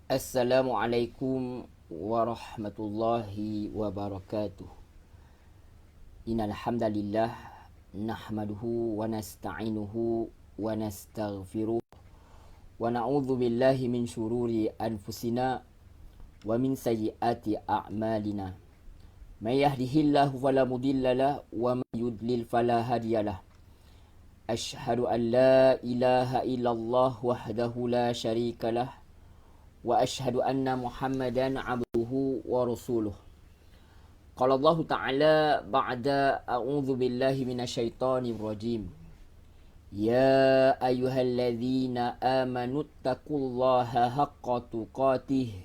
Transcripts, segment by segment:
Assalamualaikum warahmatullahi wabarakatuh. Innal hamdalillah nahmaduhu wa nasta'inuhu wa nastaghfiruh wa na'udzu billahi min syururi anfusina wa min sayyiati a'malina. May yahdihillahu fala mudhillalah wa may yudlil fala hadiyalah. Asyhadu an la ilaha illallah wahdahu la syarikalah wa asyhadu anna Muhammadan abduhu wa rasuluh. Qala Allah Ta'ala ba'da a'udzu billahi minasyaitonir rajim. Ya ayyuhalladzina amanu taqullaha haqqa tuqatih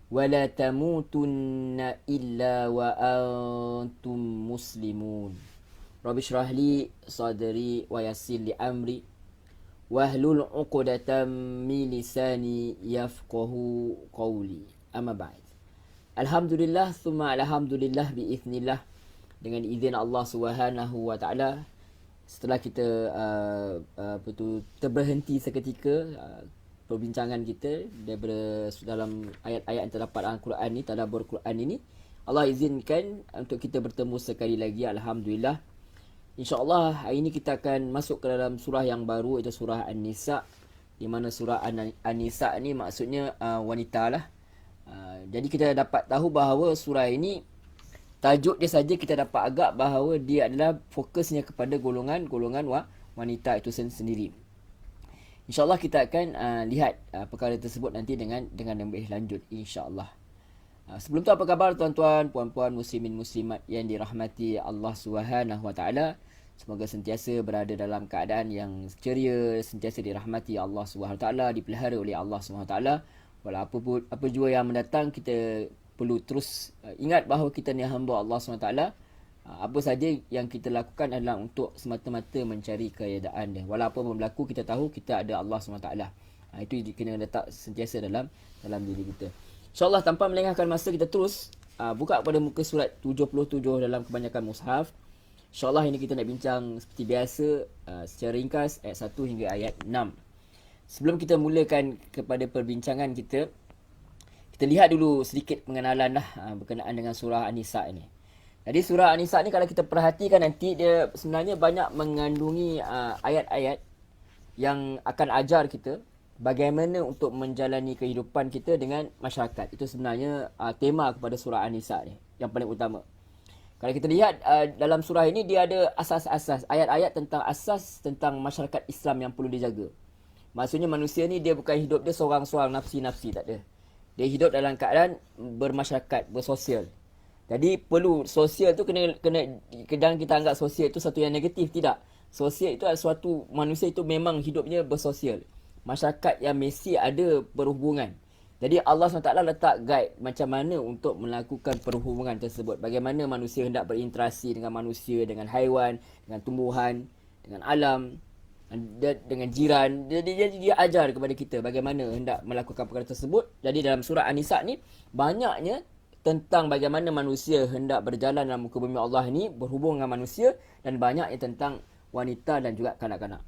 wa la tamutunna illa wa antum muslimun. Rabbi shrah li sadri wa yassir li amri wahlul 'uqdatam min lisani yafqahu qawli. Amma ba'd. Alhamdulillah thumma alhamdulillah biiznillah, dengan izin Allah Subhanahu wa taala, setelah kita terberhenti seketika perbincangan kita daripada dalam ayat-ayat yang terdapat dalam Quran ni, tadabbur Quran ini, Allah izinkan untuk kita bertemu sekali lagi. Alhamdulillah. InsyaAllah hari ini kita akan masuk ke dalam surah yang baru, iaitu surah An-Nisa. Di mana surah An-Nisa ni maksudnya wanita lah. Jadi kita dapat tahu bahawa surah ini, tajuk dia saja kita dapat agak bahawa dia adalah fokusnya kepada golongan wanita itu sendiri. InsyaAllah kita akan lihat perkara tersebut nanti dengan lebih lanjut, insyaAllah. Sebelum tu, apa khabar tuan-tuan, puan-puan, muslimin, muslimat yang dirahmati Allah Subhanahu wa taala? Semoga sentiasa berada dalam keadaan yang ceria, sentiasa dirahmati Allah Subhanahu wa taala, dipelihara oleh Allah Subhanahu wa taala. Walau apa jua yang mendatang, kita perlu terus ingat bahawa kita ni hamba Allah Subhanahu wa taala. Apa saja yang kita lakukan adalah untuk semata-mata mencari keredaan dia. Walau apa pun berlaku, kita tahu kita ada Allah Subhanahu wa taala. Itu kena letak sentiasa dalam diri kita. InsyaAllah, tanpa melengahkan masa, kita terus buka pada muka surat 77 dalam kebanyakan mushaf. InsyaAllah ini kita nak bincang seperti biasa secara ringkas ayat 1 hingga ayat 6. Sebelum kita mulakan kepada perbincangan kita lihat dulu sedikit pengenalan berkenaan dengan surah An-Nisa ini. Jadi surah An-Nisa ni, kalau kita perhatikan nanti, dia sebenarnya banyak mengandungi ayat-ayat yang akan ajar kita bagaimana untuk menjalani kehidupan kita dengan masyarakat. Itu sebenarnya tema kepada surah An-Nisa ni, yang paling utama. Kalau kita lihat dalam surah ini, dia ada asas-asas, ayat-ayat tentang asas tentang masyarakat Islam yang perlu dijaga. Maksudnya manusia ni, dia bukan hidup dia seorang-seorang, nafsi-nafsi, tak ada. Dia hidup dalam keadaan bermasyarakat, bersosial. Jadi perlu sosial tu kena jangan kita anggap sosial itu satu yang negatif, tidak. Sosial itu adalah suatu, manusia itu memang hidupnya bersosial. Masyarakat yang mesti ada perhubungan. Jadi Allah SWT letak guide macam mana untuk melakukan perhubungan tersebut. Bagaimana manusia hendak berinteraksi dengan manusia, dengan haiwan, dengan tumbuhan, dengan alam, dengan jiran. Jadi dia ajar kepada kita bagaimana hendak melakukan perkara tersebut. Jadi dalam surah An-Nisa ni, banyaknya tentang bagaimana manusia hendak berjalan dalam muka bumi Allah ni, berhubung dengan manusia, dan banyaknya tentang wanita dan juga kanak-kanak.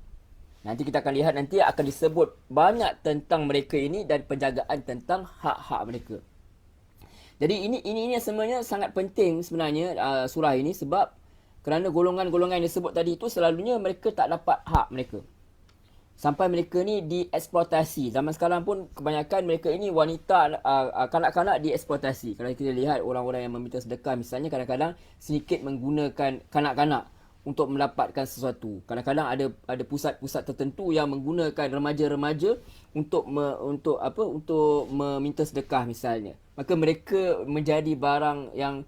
Nanti kita akan lihat, nanti akan disebut banyak tentang mereka ini dan penjagaan tentang hak-hak mereka. Jadi ini sebenarnya sangat penting sebenarnya surah ini, sebab kerana golongan-golongan yang disebut tadi itu selalunya mereka tak dapat hak mereka. Sampai mereka ni dieksploitasi. Zaman sekarang pun kebanyakan mereka ini wanita, kanak-kanak dieksploitasi. Kalau kita lihat orang-orang yang meminta sedekah misalnya, kadang-kadang sedikit menggunakan kanak-kanak untuk mendapatkan sesuatu. Kadang-kadang ada pusat-pusat tertentu yang menggunakan remaja-remaja untuk meminta sedekah misalnya. Maka mereka menjadi barang yang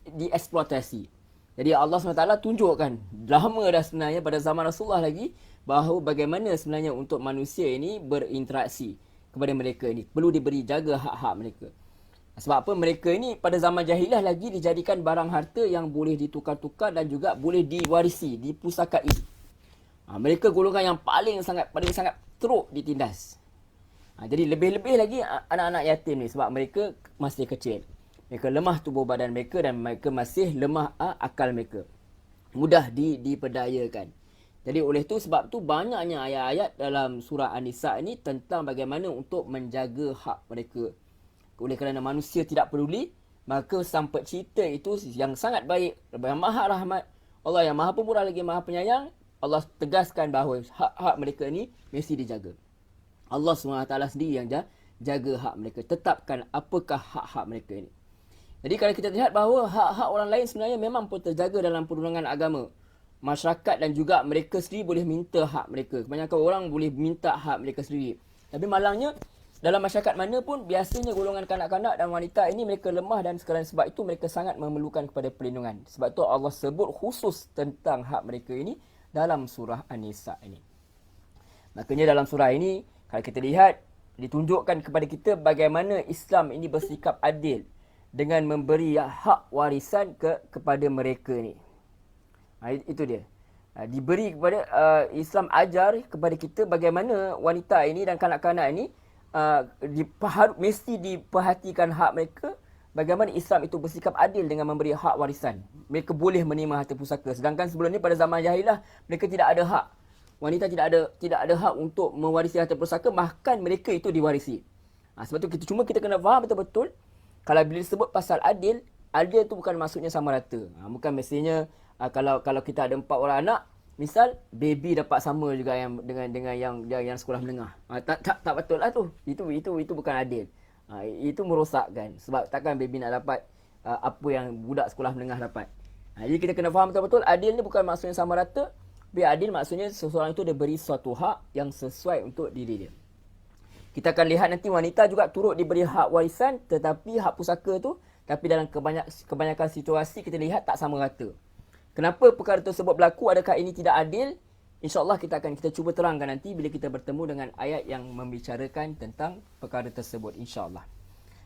dieksploitasi. Jadi Allah SWT tunjukkan lama dah sebenarnya, pada zaman Rasulullah lagi, bahawa bagaimana sebenarnya untuk manusia ini berinteraksi kepada mereka ini. Perlu diberi jaga hak-hak mereka. Sebab apa? Mereka ini pada zaman jahiliah lagi dijadikan barang harta yang boleh ditukar-tukar dan juga boleh diwarisi, dipusakai. Mereka golongan yang paling sangat teruk ditindas. Jadi lebih-lebih lagi anak-anak yatim ni, sebab mereka masih kecil. Mereka lemah tubuh badan mereka dan mereka masih lemah akal mereka. Mudah diperdayakan. Jadi oleh tu sebab tu banyaknya ayat-ayat dalam surah An-Nisa ni tentang bagaimana untuk menjaga hak mereka. Oleh kerana manusia tidak peduli, maka sang pencipta itu yang sangat baik, yang maha rahmat, Allah yang maha pemurah lagi maha penyayang, Allah tegaskan bahawa hak-hak mereka ni mesti dijaga. Allah SWT sendiri yang jaga hak mereka. Tetapkan apakah hak-hak mereka ni. Jadi kalau kita lihat bahawa hak-hak orang lain sebenarnya memang pun terjaga dalam perundangan agama. Masyarakat dan juga mereka sendiri boleh minta hak mereka. Kebanyakan orang boleh minta hak mereka sendiri. Tapi malangnya, dalam masyarakat mana pun, biasanya golongan kanak-kanak dan wanita ini mereka lemah dan sekalian sebab itu mereka sangat memerlukan kepada perlindungan. Sebab itu Allah sebut khusus tentang hak mereka ini dalam surah An-Nisa ini. Makanya dalam surah ini, kalau kita lihat, ditunjukkan kepada kita bagaimana Islam ini bersikap adil dengan memberi hak warisan kepada mereka ni. Itu dia. Diberi kepada Islam ajar kepada kita bagaimana wanita ini dan kanak-kanak ini mesti diperhatikan hak mereka. Bagaimana Islam itu bersikap adil dengan memberi hak warisan. Mereka boleh menerima harta pusaka. Sedangkan sebelum ni pada zaman jahilah mereka tidak ada hak. Wanita tidak ada hak untuk mewarisi harta pusaka, bahkan mereka itu diwarisi. Sebab tu kita kena faham betul-betul. Kalau bila disebut pasal adil itu bukan maksudnya sama rata. Bukan mestinya kalau kita ada 4 orang anak, misal baby dapat sama juga yang dengan yang sekolah menengah. Tak betul lah tu. Itu bukan adil. Itu merosakkan. Sebab takkan baby nak dapat apa yang budak sekolah menengah dapat. Jadi kita kena faham betul-betul adil ni bukan maksudnya sama rata. Tapi adil maksudnya seseorang itu diberi suatu hak yang sesuai untuk diri dia. Kita akan lihat nanti wanita juga turut diberi hak warisan, tetapi hak pusaka tu, tapi dalam kebanyakan situasi kita lihat tak sama rata. Kenapa perkara tersebut berlaku? Adakah ini tidak adil? InsyaAllah kita cuba terangkan nanti bila kita bertemu dengan ayat yang membicarakan tentang perkara tersebut, insyaAllah.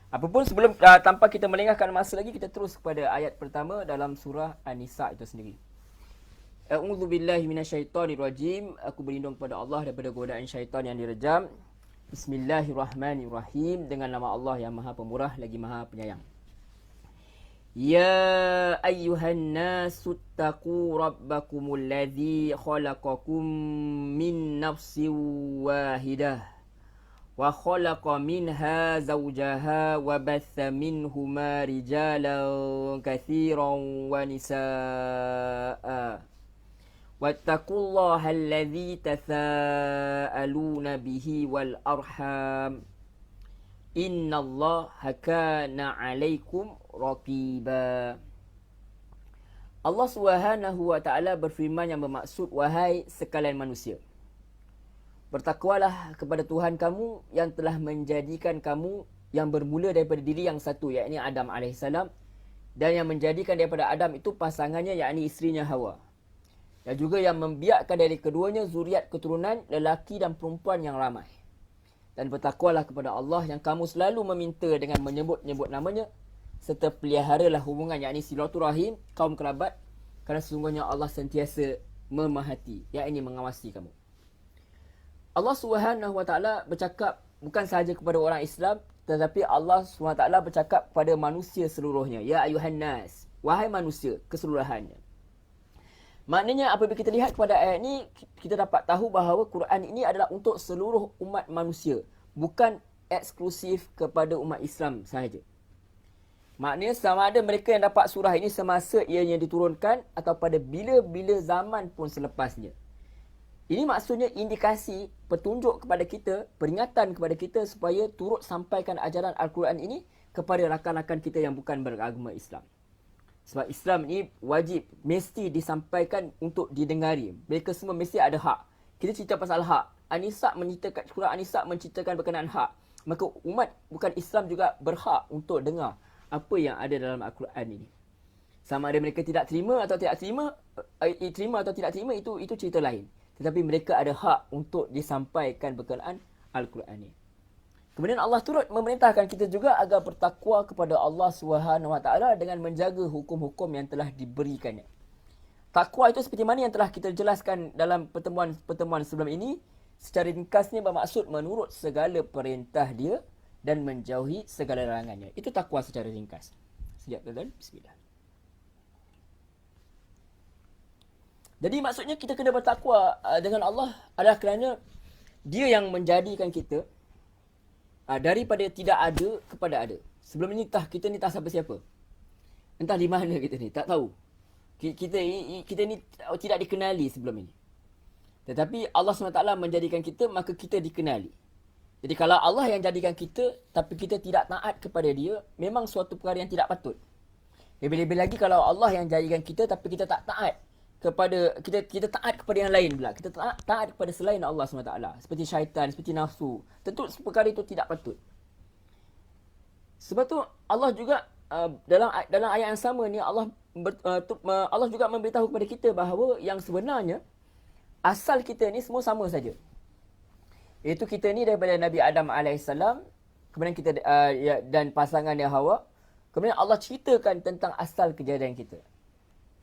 Apapun sebelum tanpa kita melengahkan masa lagi, kita terus kepada ayat pertama dalam surah An-Nisa itu sendiri. A'udzubillahi minasyaitonirrajim. Aku berlindung kepada Allah daripada godaan syaitan yang direjam. Bismillahirrahmanirrahim. Dengan nama Allah yang maha pemurah lagi maha penyayang. Ya ayyuhan nasu taqu rabbakumul ladzi khalaqakum min nafsin wahidah wa khalaqa minha zawjaha wa batha minhuma rijalan katsiran wa nisaa. Wattaqullaha alladzi tasaaluna bihi wal arham. Innallaha kana 'alaikum raqiba. Allah Subhanahu wa taala berfirman yang bermaksud, wahai sekalian manusia, bertakwalah kepada Tuhan kamu yang telah menjadikan kamu yang bermula daripada diri yang satu, yakni Adam alaihissalam, dan yang menjadikan daripada Adam itu pasangannya, yakni isterinya Hawa, dan juga yang membiakkan dari keduanya zuriat keturunan lelaki dan perempuan yang ramai. Dan bertakwalah kepada Allah yang kamu selalu meminta dengan menyebut-nyebut namanya, serta peliharalah hubungan, yakni silaturahim kaum kerabat, kerana sesungguhnya Allah sentiasa memahati, yakni mengawasi kamu. Allah Subhanahu wa taala bercakap bukan sahaja kepada orang Islam, tetapi Allah Subhanahu wa taala bercakap kepada manusia seluruhnya. Ya ayuhan nas, wahai manusia keseluruhannya. Maknanya apabila kita lihat kepada ayat ini, kita dapat tahu bahawa Quran ini adalah untuk seluruh umat manusia, bukan eksklusif kepada umat Islam sahaja. Maknanya sama ada mereka yang dapat surah ini semasa ianya diturunkan atau pada bila-bila zaman pun selepasnya. Ini maksudnya indikasi, petunjuk kepada kita, peringatan kepada kita supaya turut sampaikan ajaran Al-Quran ini kepada rakan-rakan kita yang bukan beragama Islam. Sebab Islam ni wajib, mesti disampaikan untuk didengari. Mereka semua mesti ada hak. Kita cerita pasal hak. An-Nisa menceritakan, surah An-Nisa menceritakan berkenaan hak. Maka umat bukan Islam juga berhak untuk dengar apa yang ada dalam Al-Quran ini. Sama ada mereka tidak terima atau tidak terima, terima atau tidak terima, itu cerita lain. Tetapi mereka ada hak untuk disampaikan berkenaan Al-Quran ini. Kemudian Allah turut memerintahkan kita juga agar bertakwa kepada Allah Subhanahu wa taala dengan menjaga hukum-hukum yang telah diberikannya. Takwa itu seperti mana yang telah kita jelaskan dalam pertemuan sebelum ini, secara ringkasnya bermaksud menurut segala perintah dia dan menjauhi segala larangannya. Itu takwa secara ringkas. Siap tuan-tuan? Bismillah. Jadi maksudnya kita kena bertakwa dengan Allah adalah kerana dia yang menjadikan kita daripada tidak ada kepada ada. Sebelum ini kita ni tak siapa-siapa. Entah di mana kita ni, tak tahu. Kita ni tidak dikenali sebelum ini. Tetapi Allah SWT menjadikan kita, maka kita dikenali. Jadi kalau Allah yang jadikan kita, tapi kita tidak taat kepada dia, memang suatu perkara yang tidak patut. Lebih-lebih lagi kalau Allah yang jadikan kita, tapi kita tak taat kepada, kita taat kepada yang lain pula. Kita taat kepada selain Allah SWT. Seperti syaitan, seperti nafsu. Tentu perkara itu tidak patut. Sebab tu Allah juga dalam ayat yang sama ni, Allah juga memberitahu kepada kita bahawa yang sebenarnya asal kita ni semua sama saja. Iaitu kita ni daripada Nabi Adam AS, kemudian kita dan pasangannya Hawa. Kemudian Allah ceritakan tentang asal kejadian kita.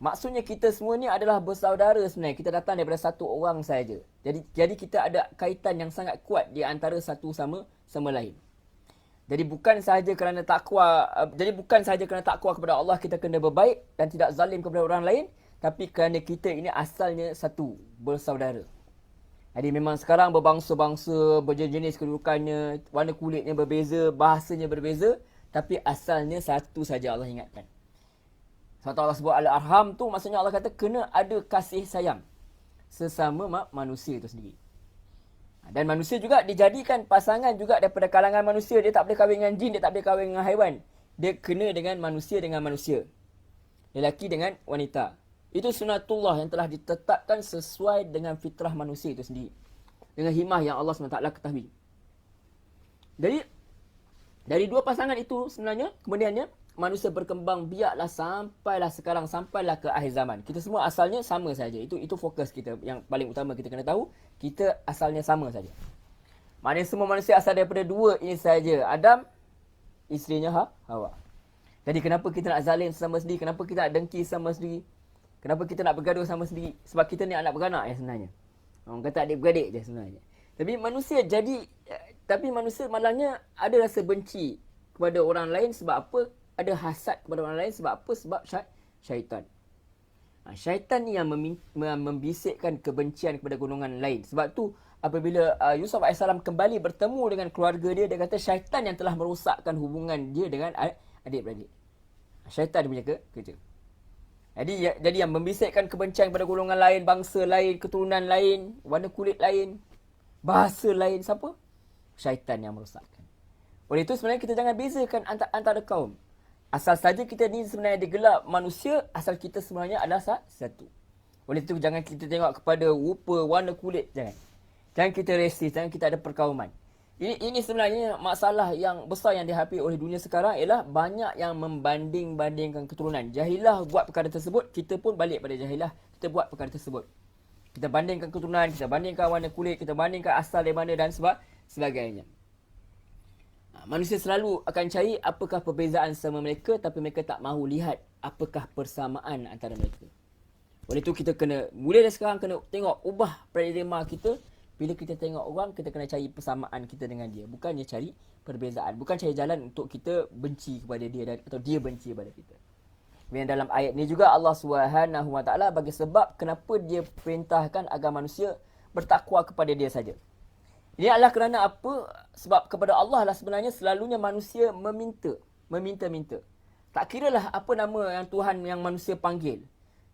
Maksudnya kita semua ni adalah bersaudara sebenarnya. Kita datang daripada satu orang saja. Jadi kita ada kaitan yang sangat kuat di antara satu sama lain. Jadi bukan sahaja kerana takwa kepada Allah kita kena berbaik dan tidak zalim kepada orang lain, tapi kerana kita ini asalnya satu, bersaudara. Jadi memang sekarang berbangsa-bangsa, berjenis kedudukannya, warna kulitnya berbeza, bahasanya berbeza, tapi asalnya satu saja. Allah ingatkan. Sebab Allah sebut Al-Arham tu, maksudnya Allah kata kena ada kasih sayang sesama manusia itu sendiri. Dan manusia juga dijadikan pasangan juga daripada kalangan manusia. Dia tak boleh kahwin dengan jin, dia tak boleh kahwin dengan haiwan. Dia kena dengan manusia. Lelaki dengan wanita. Itu sunatullah yang telah ditetapkan sesuai dengan fitrah manusia itu sendiri. Dengan hikmah yang Allah SWT ketahui. Jadi, dari dua pasangan itu sebenarnya, kemudiannya, manusia berkembang biaklah sampailah ke akhir zaman. Kita semua asalnya sama saja. Itu fokus kita yang paling utama kita kena tahu. Kita asalnya sama saja. Maknanya semua manusia asal daripada dua ini saja. Adam, isterinya Hawa. Jadi kenapa kita nak zalim sama sendiri? Kenapa kita nak dengki sama sendiri? Kenapa kita nak bergaduh sama sendiri? Sebab kita ni anak beranak ya sebenarnya. Orang kata adik-beradik je sebenarnya. Tapi manusia malangnya ada rasa benci kepada orang lain sebab apa? Ada hasad kepada orang lain sebab apa? Sebab syaitan. Syaitan ni yang membisikkan kebencian kepada golongan lain. Sebab tu apabila Yusuf AS kembali bertemu dengan keluarga dia, dia kata syaitan yang telah merosakkan hubungan dia dengan adik-beradik. Syaitan dia punya kerja. Jadi yang membisikkan kebencian kepada golongan lain, bangsa lain, keturunan lain, warna kulit lain, bahasa lain, siapa? Syaitan yang merosakkan. Oleh itu sebenarnya kita jangan bezakan antara kaum. Asal saja kita ni sebenarnya digelar manusia, asal kita sebenarnya adalah satu. Oleh itu jangan kita tengok kepada rupa, warna kulit, jangan. Jangan kita rasis, jangan kita ada perkauman. Ini sebenarnya masalah yang besar yang dihadapi oleh dunia sekarang ialah banyak yang membanding-bandingkan keturunan. Jahilah buat perkara tersebut, kita pun balik pada jahilah, kita buat perkara tersebut. Kita bandingkan keturunan, kita bandingkan warna kulit, kita bandingkan asal dari mana dan sebagainya. Manusia selalu akan cari apakah perbezaan sama mereka, tapi mereka tak mahu lihat apakah persamaan antara mereka. Oleh itu kita kena, mulai dari sekarang kena tengok, ubah paradigma kita. Bila kita tengok orang, kita kena cari persamaan kita dengan dia. Bukannya cari perbezaan. Bukan cari jalan untuk kita benci kepada dia atau dia benci kepada kita. Dan dalam ayat ni juga Allah SWT bagi sebab kenapa dia perintahkan agar manusia bertakwa kepada dia saja. Ini adalah kerana apa? Sebab kepada Allah lah sebenarnya selalunya manusia meminta. Tak kiralah apa nama yang Tuhan yang manusia panggil.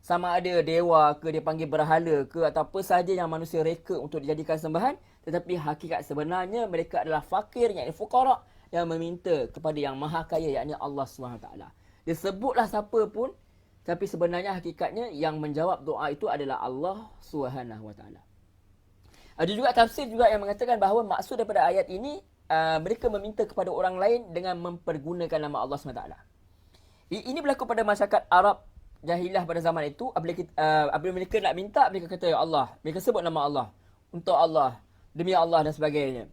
Sama ada dewa ke, dia panggil berhala ke, atau apa sahaja yang manusia reka untuk dijadikan sembahan. Tetapi hakikat sebenarnya mereka adalah fakir, yakni fuqara, yang meminta kepada yang maha kaya, yakni Allah SWT. Dia sebutlah siapa pun, tapi sebenarnya hakikatnya yang menjawab doa itu adalah Allah SWT. Ada juga tafsir juga yang mengatakan bahawa maksud daripada ayat ini, mereka meminta kepada orang lain dengan mempergunakan nama Allah SWT. Ini berlaku pada masyarakat Arab jahilah pada zaman itu. Apabila mereka nak minta, mereka kata ya Allah. Mereka sebut nama Allah. Untuk Allah, demi Allah dan sebagainya.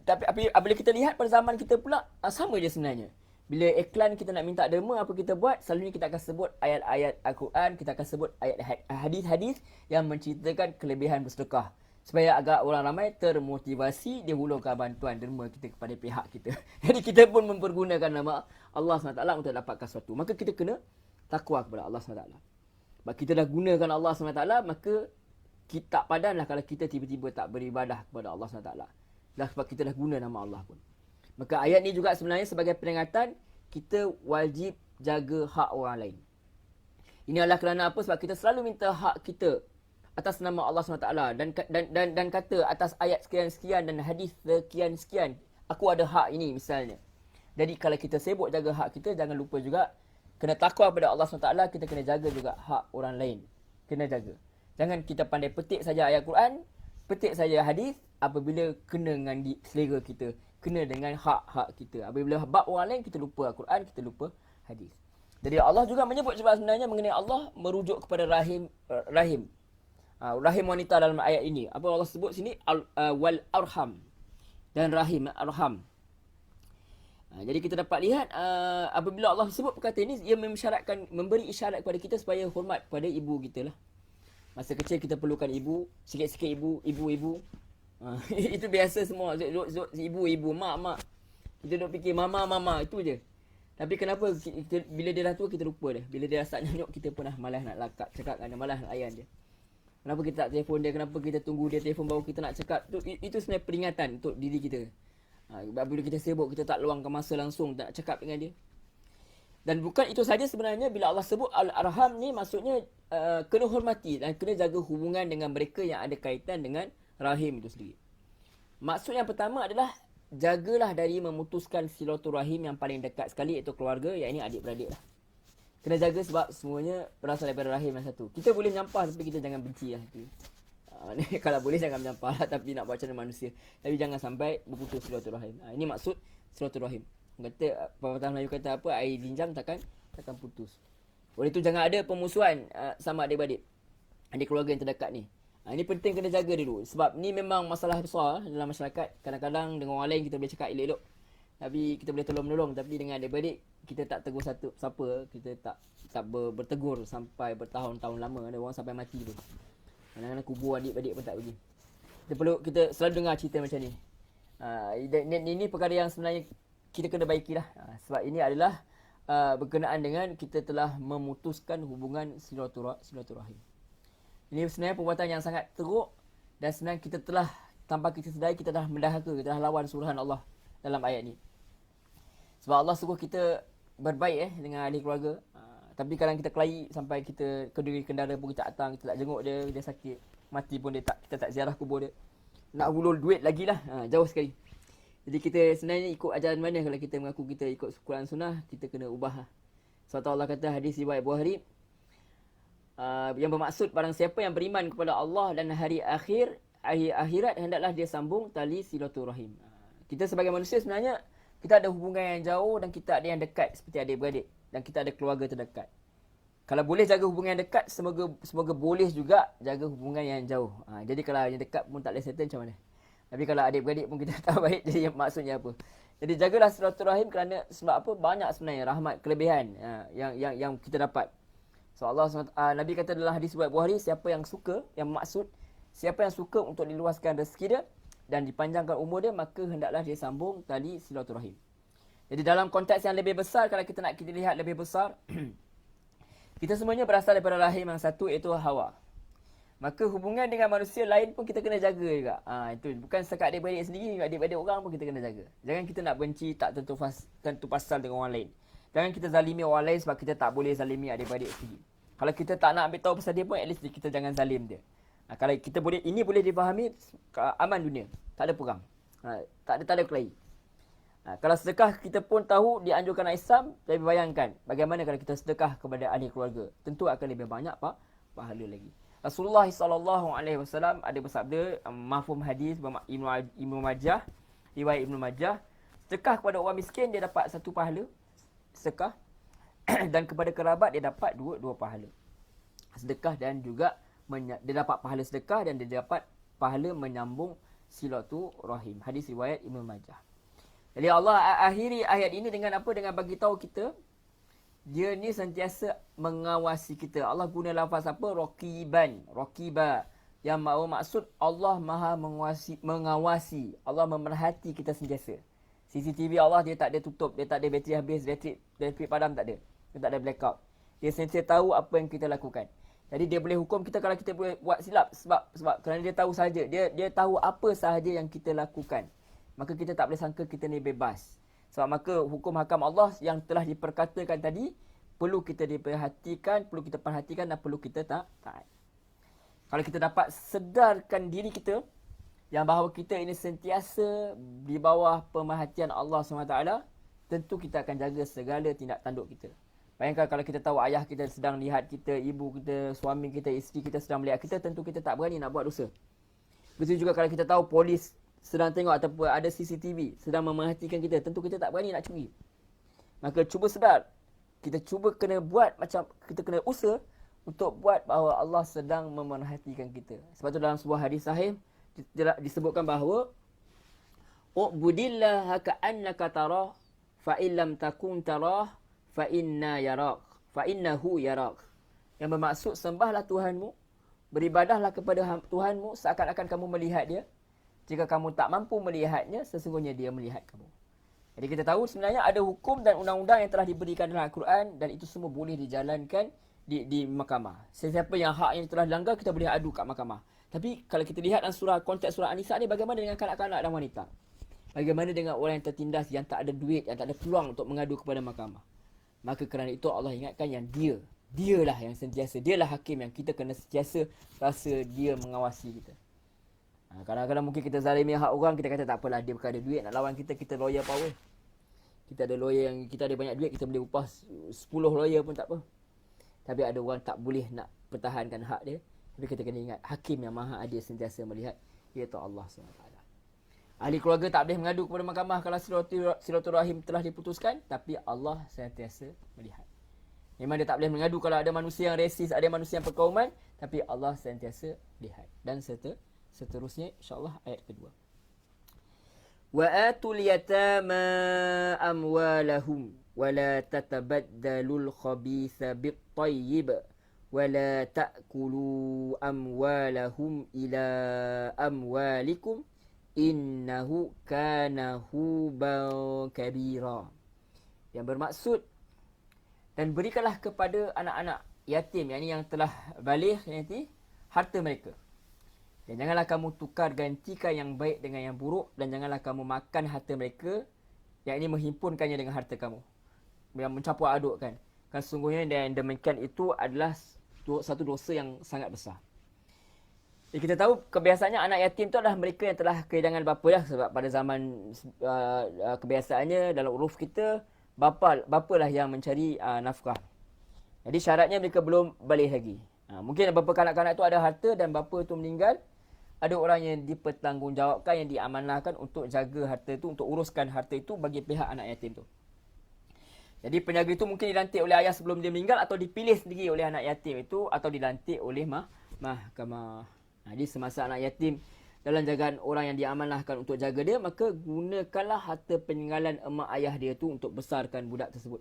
Tapi apabila kita lihat pada zaman kita pula, sama je sebenarnya. Bila iklan kita nak minta derma, apa kita buat? Selalunya kita akan sebut ayat-ayat Al-Quran, kita akan sebut ayat hadis-hadis yang menceritakan kelebihan bersedekah. Supaya agar orang ramai termotivasi, dia hulurkan bantuan derma kita kepada pihak kita. Jadi kita pun mempergunakan nama Allah SWT untuk dapatkan sesuatu. Maka kita kena takwa kepada Allah SWT. Sebab kita dah gunakan Allah SWT, maka kita tak padanlah kalau kita tiba-tiba tak beribadah kepada Allah SWT. Dah sebab kita dah guna nama Allah pun. Maka ayat ni juga sebenarnya sebagai peringatan, kita wajib jaga hak orang lain. Ini adalah kerana apa? Sebab kita selalu minta hak kita atas nama Allah SWT dan kata atas ayat sekian-sekian dan hadis sekian-sekian, aku ada hak ini misalnya. Jadi kalau kita sibuk jaga hak kita, jangan lupa juga kena takwa kepada Allah SWT, kita kena jaga juga hak orang lain. Kena jaga. Jangan kita pandai petik saja ayat Quran, petik saja hadis, apabila kena dengan selera kita, kena dengan hak-hak kita. Apabila bab orang lain, kita lupa Al-Quran, kita lupa hadis. Jadi Allah juga menyebut sebab sebenarnya mengenai Allah merujuk kepada rahim. Rahim wanita dalam ayat ini. Apa Allah sebut sini? Wal arham. Dan rahim, arham. Jadi kita dapat lihat apabila Allah sebut perkataan ini, ia mensyaratkan, memberi isyarat kepada kita supaya hormat pada ibu kita lah. Masa kecil kita perlukan ibu, sikit-sikit ibu. Itu biasa semua. Ibu, mak. Kita duk fikir mama, itu je. Tapi kenapa kita, bila dia dah tua kita lupa dia. Bila dia dah start nyanyuk, kita pun dah malas nak cakap dengan dia, malas nak layan dia. Kenapa kita tak telefon dia, kenapa kita tunggu dia telefon baru kita nak cakap. Itu sebenarnya peringatan untuk diri kita. Bila kita sibuk, kita tak luangkan masa langsung tak cakap dengan dia. Dan bukan itu saja sebenarnya, bila Allah sebut Al-Arham ni maksudnya kena hormati dan kena jaga hubungan dengan mereka yang ada kaitan dengan rahim itu sendiri. Maksud yang pertama adalah jagalah dari memutuskan silaturahim yang paling dekat sekali, iaitu keluarga, yang ini adik-beradik lah. Kena jaga sebab semuanya berasal daripada rahim yang satu. Kita boleh menyampah tapi kita jangan benci lah. Kalau boleh jangan menyampah lah, tapi nak buat macam manusia. Tapi jangan sampai berputus silaturahim. Ini maksud silaturahim. Kata pepatah Melayu kata apa? Air jinjang takkan putus. Oleh itu jangan ada permusuhan sama adik-beradik, adik keluarga yang terdekat ni. Ini penting kena jaga dulu. Sebab ni memang masalah besar dalam masyarakat. Kadang-kadang dengan orang lain kita boleh cakap elok-elok, tapi kita boleh tolong-menolong. Tapi dengan adik-beradik kita tak tegur siapa. Kita tak bertegur sampai bertahun-tahun lama. Ada orang sampai mati pun. Kadang-kadang kubur adik-beradik pun tak pergi. Kita selalu dengar cerita macam ni. Ini perkara yang sebenarnya kita kena baikilah. Sebab ini adalah berkenaan dengan kita telah memutuskan hubungan silaturahim. Ini sebenarnya perbuatan yang sangat teruk, dan sebenarnya kita telah, tanpa kita sedari, kita dah mendahaka, kita dah lawan suruhan Allah dalam ayat ni. Sebab Allah suruh kita berbaik dengan ahli keluarga. Tapi kadang kita kelahi sampai kita keduri kendara pun kita datang, kita tak jenguk dia sakit, mati pun kita tak ziarah kubur dia. Nak hulur duit lagi lah, jauh sekali. Jadi kita sebenarnya ikut ajaran mana? Kalau kita mengaku kita ikut Quran Sunnah, kita kena ubah lah. Sebab Allah kata hadis riwayat Bukhari, yang bermaksud barang siapa yang beriman kepada Allah dan hari akhirat, hendaklah dia sambung tali silaturahim. Kita sebagai manusia sebenarnya kita ada hubungan yang jauh dan kita ada yang dekat seperti adik-beradik, dan kita ada keluarga terdekat. Kalau boleh jaga hubungan yang dekat, semoga boleh juga jaga hubungan yang jauh. Jadi kalau yang dekat pun tak boleh settle, macam mana? Tapi kalau adik-beradik pun kita tak baik, jadi maksudnya apa? Jadi jagalah silaturahim, kerana sebab apa? Banyak sebenarnya rahmat, kelebihan yang kita dapat. So Allah Nabi kata dalam hadis riwayat Bukhari, siapa yang suka untuk diluaskan rezeki dia dan dipanjangkan umur dia, maka hendaklah dia sambung tali silaturahim. Jadi dalam konteks yang lebih besar, kalau kita lihat lebih besar, kita semuanya berasal daripada rahim yang satu, iaitu Hawa. Maka hubungan dengan manusia lain pun kita kena jaga juga. Itu bukan setakat adik-beradik sendiri, adik-beradik orang pun kita kena jaga. Jangan kita nak benci tak tentu pasal dengan orang lain. Jangan kita zalimi orang lain sebab kita tak boleh zalimi adik-beradik sendiri. Kalau kita tak nak ambil tahu pasal dia pun, at least kita jangan zalim dia. Kalau kita boleh, ini boleh difahami, aman dunia. Tak ada perang. Tak ada kelahi. Kalau sedekah kita pun tahu dianjurkan Islam, tapi bayangkan bagaimana kalau kita sedekah kepada ahli keluarga. Tentu akan lebih banyak pahala lagi. Rasulullah SAW ada bersabda, mafhum hadis Ibnu Majah, riwayat Ibnu Majah, sedekah kepada orang miskin dia dapat satu pahala sedekah, dan kepada kerabat dia dapat dua pahala sedekah, dan juga dia dapat pahala sedekah dan dia dapat pahala menyambung silaturahim. Hadis riwayat Ibnu Majah. Jadi Allah akhiri ayat ini dengan apa? Dengan bagi tahu kita dia ni sentiasa mengawasi kita. Allah guna lafaz apa? Raqiba. Yang maksud Allah Maha mengawasi. Allah memerhati kita sentiasa. CCTV Allah dia tak ada tutup, dia tak ada bateri habis, elektrik padam tak ada. Dia tak ada blackout. Dia sentiasa tahu apa yang kita lakukan. Jadi dia boleh hukum kita kalau kita boleh buat silap sebab kerana dia tahu sahaja. Dia tahu apa sahaja yang kita lakukan. Maka kita tak boleh sangka kita ni bebas. Sebab maka hukum hakam Allah yang telah diperkatakan tadi perlu kita diperhatikan, perlu kita perhatikan dan perlu kita taat. Kalau kita dapat sedarkan diri kita yang bahawa kita ini sentiasa di bawah pemerhatian Allah SWT, tentu kita akan jaga segala tindak tanduk kita. Bayangkan kalau kita tahu ayah kita sedang lihat kita, ibu kita, suami kita, isteri kita sedang melihat kita, tentu kita tak berani nak buat dosa. Begitu juga kalau kita tahu polis sedang tengok ataupun ada CCTV sedang memerhatikan kita, tentu kita tak berani nak curi. Maka cuba sedar, kita cuba kena buat macam kita kena usaha untuk buat bahawa Allah sedang memerhatikan kita. Sebab tu dalam sebuah hadis sahih disebutkan bahawa u'budillaha ka'annaka tarah fa illam takun tarah fa innahu yarak. Yang bermaksud sembahlah Tuhanmu, beribadahlah kepada Tuhanmu seakan-akan kamu melihat dia. Jika kamu tak mampu melihatnya, sesungguhnya dia melihat kamu. Jadi kita tahu sebenarnya ada hukum dan undang-undang yang telah diberikan dalam Al-Quran dan itu semua boleh dijalankan di mahkamah. Sesiapa yang hak yang telah dilanggar, kita boleh adu kat mahkamah. Tapi kalau kita lihat dalam konteks surah An-Nisa ni, bagaimana dengan kanak-kanak dan wanita? Bagaimana dengan orang yang tertindas, yang tak ada duit, yang tak ada peluang untuk mengadu kepada mahkamah? Maka kerana itu Allah ingatkan yang dialah yang sentiasa, dialah hakim yang kita kena sentiasa rasa dia mengawasi kita. Kadang-kadang mungkin kita zalimi hak orang, kita kata tak apalah, dia bukan ada duit nak lawan kita, kita lawyer power. Kita ada lawyer yang kita ada banyak duit, kita boleh upah 10 lawyer pun tak apa. Tapi ada orang tak boleh nak pertahankan hak dia. Tapi kita kena ingat, hakim yang maha adil sentiasa melihat, iaitu Allah SWT. Ahli keluarga tak boleh mengadu kepada mahkamah kalau silaturahim telah diputuskan, tapi Allah sentiasa melihat. Memang dia tak boleh mengadu kalau ada manusia yang resis, ada manusia yang perkauman, tapi Allah sentiasa lihat. Dan seterusnya, insyaAllah ayat kedua. Wa atul yatama amwalahum wa la tatabaddalul khabitha bit-tayyib wa la ta'kulu amwalahum ila amwalikum innahu kana huban kabira. Yang bermaksud, dan berikanlah kepada anak-anak yatim, yakni yang telah baligh nanti, harta mereka. Dan janganlah kamu tukar gantikan yang baik dengan yang buruk, dan janganlah kamu makan harta mereka, yakni menghimpunkannya dengan harta kamu, yang mencampur adukkan. Kan sesungguhnya dan demikian itu adalah satu dosa yang sangat besar. Jadi kita tahu kebiasaannya anak yatim tu adalah mereka yang telah kehilangan bapa lah. Sebab pada zaman kebiasaannya dalam uruf kita, bapa lah yang mencari nafkah. Jadi syaratnya mereka belum balik lagi. Mungkin bapa kanak-kanak tu ada harta dan bapa tu meninggal. Ada orang yang dipertanggungjawabkan, yang diamanahkan untuk jaga harta tu, untuk uruskan harta itu bagi pihak anak yatim tu. Jadi penjaga itu mungkin dilantik oleh ayah sebelum dia meninggal, atau dipilih sendiri oleh anak yatim itu, atau dilantik oleh mahkamah. Jadi semasa anak yatim dalam jagaan orang yang diamanahkan untuk jaga dia, maka gunakanlah harta peninggalan emak ayah dia tu untuk besarkan budak tersebut.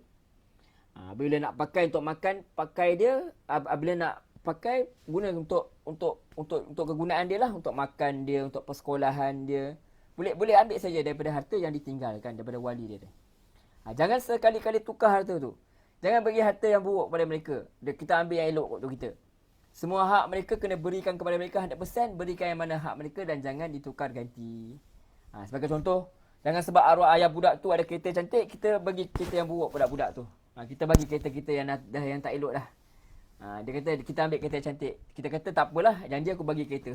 Bila nak pakai untuk makan, pakai dia. Bila nak pakai, guna untuk kegunaan dia lah, untuk makan dia, untuk persekolahan dia. Boleh ambil saja daripada harta yang ditinggalkan daripada wali dia. Jangan sekali-kali tukar harta tu. Jangan bagi harta yang buruk pada mereka. Kita ambil yang elok untuk kita. Semua hak mereka kena berikan kepada mereka 100%, berikan yang mana hak mereka dan jangan ditukar ganti. Sebagai contoh, jangan sebab arwah ayah budak tu ada kereta cantik, kita bagi kereta yang buruk budak-budak tu. Kita bagi kereta kita yang tak elok dah. Dia kata kita ambil kereta yang cantik. Kita kata tak apalah, janji aku bagi kereta.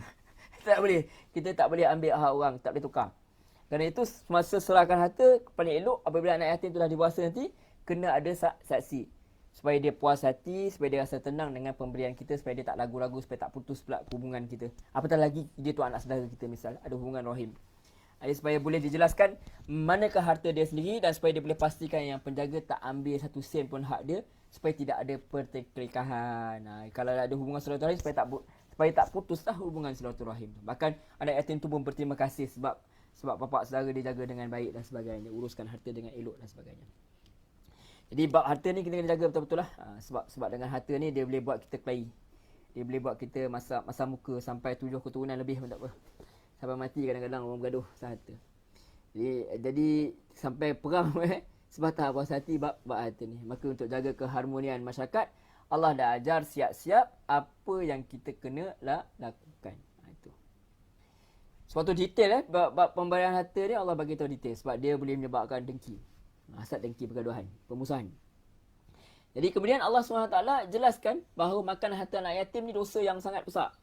Tak boleh. Kita tak boleh ambil hak orang, tak boleh tukar. Kerana itu semasa serahkan harta, paling elok apabila anak yatim tu dah dewasa nanti, kena ada saksi. Supaya dia puas hati, supaya dia rasa tenang dengan pemberian kita, supaya dia tak ragu-ragu, supaya tak putus pula hubungan kita. Apatah lagi dia tu anak saudara kita misal, ada hubungan rahim. Supaya boleh dijelaskan manakah harta dia sendiri dan supaya dia boleh pastikan yang penjaga tak ambil satu sen pun hak dia, supaya tidak ada pertelikahan. Kalau ada hubungan silaturahim, supaya tak putuslah hubungan silaturahim. Bahkan anak yatim tu pun berterima kasih sebab bapak saudara dia jaga dengan baik dan sebagainya, uruskan harta dengan elok dan sebagainya. Jadi bab harta ni kita kena jaga betul-betul lah. Sebab dengan harta ni dia boleh buat kita kelahi. Dia boleh buat kita masa muka sampai 7 keturunan lebih pun tak apa. Sampai mati kadang-kadang orang bergaduh pasal harta. Jadi sampai perang sebab tak puas hati bab harta ni. Maka untuk jaga keharmonian masyarakat, Allah dah ajar siap-siap apa yang kita kena lakukan. Itu. Sebab tu detail bab pemberian harta ni Allah bagi tahu detail sebab dia boleh menyebabkan dengki. Hasad, dengki, pergaduhan, permusuhan. Jadi kemudian Allah SWT jelaskan bahawa makan harta anak yatim ni dosa yang sangat besar.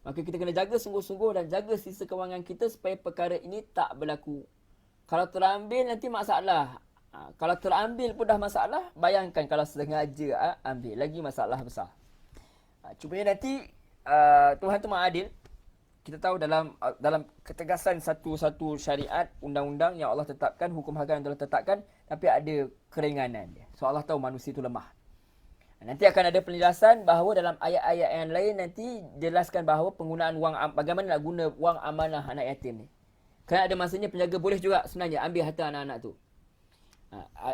Maka kita kena jaga sungguh-sungguh dan jaga sisa kewangan kita supaya perkara ini tak berlaku. Kalau terambil nanti masalah. Kalau terambil pun dah masalah, bayangkan kalau sengaja ambil, lagi masalah besar. Cumanya nanti Tuhan tu Maha Adil. Kita tahu dalam ketegasan satu syariat, undang-undang yang Allah tetapkan, hukum hakam yang Allah tetapkan, tapi ada keringanan dia. So Allah tahu manusia itu lemah. Nanti akan ada penjelasan bahawa dalam ayat-ayat yang lain nanti jelaskan bahawa penggunaan wang, bagaimana nak guna wang amanah anak yatim ni. Kerana ada masanya penjaga boleh juga sebenarnya ambil harta anak-anak tu.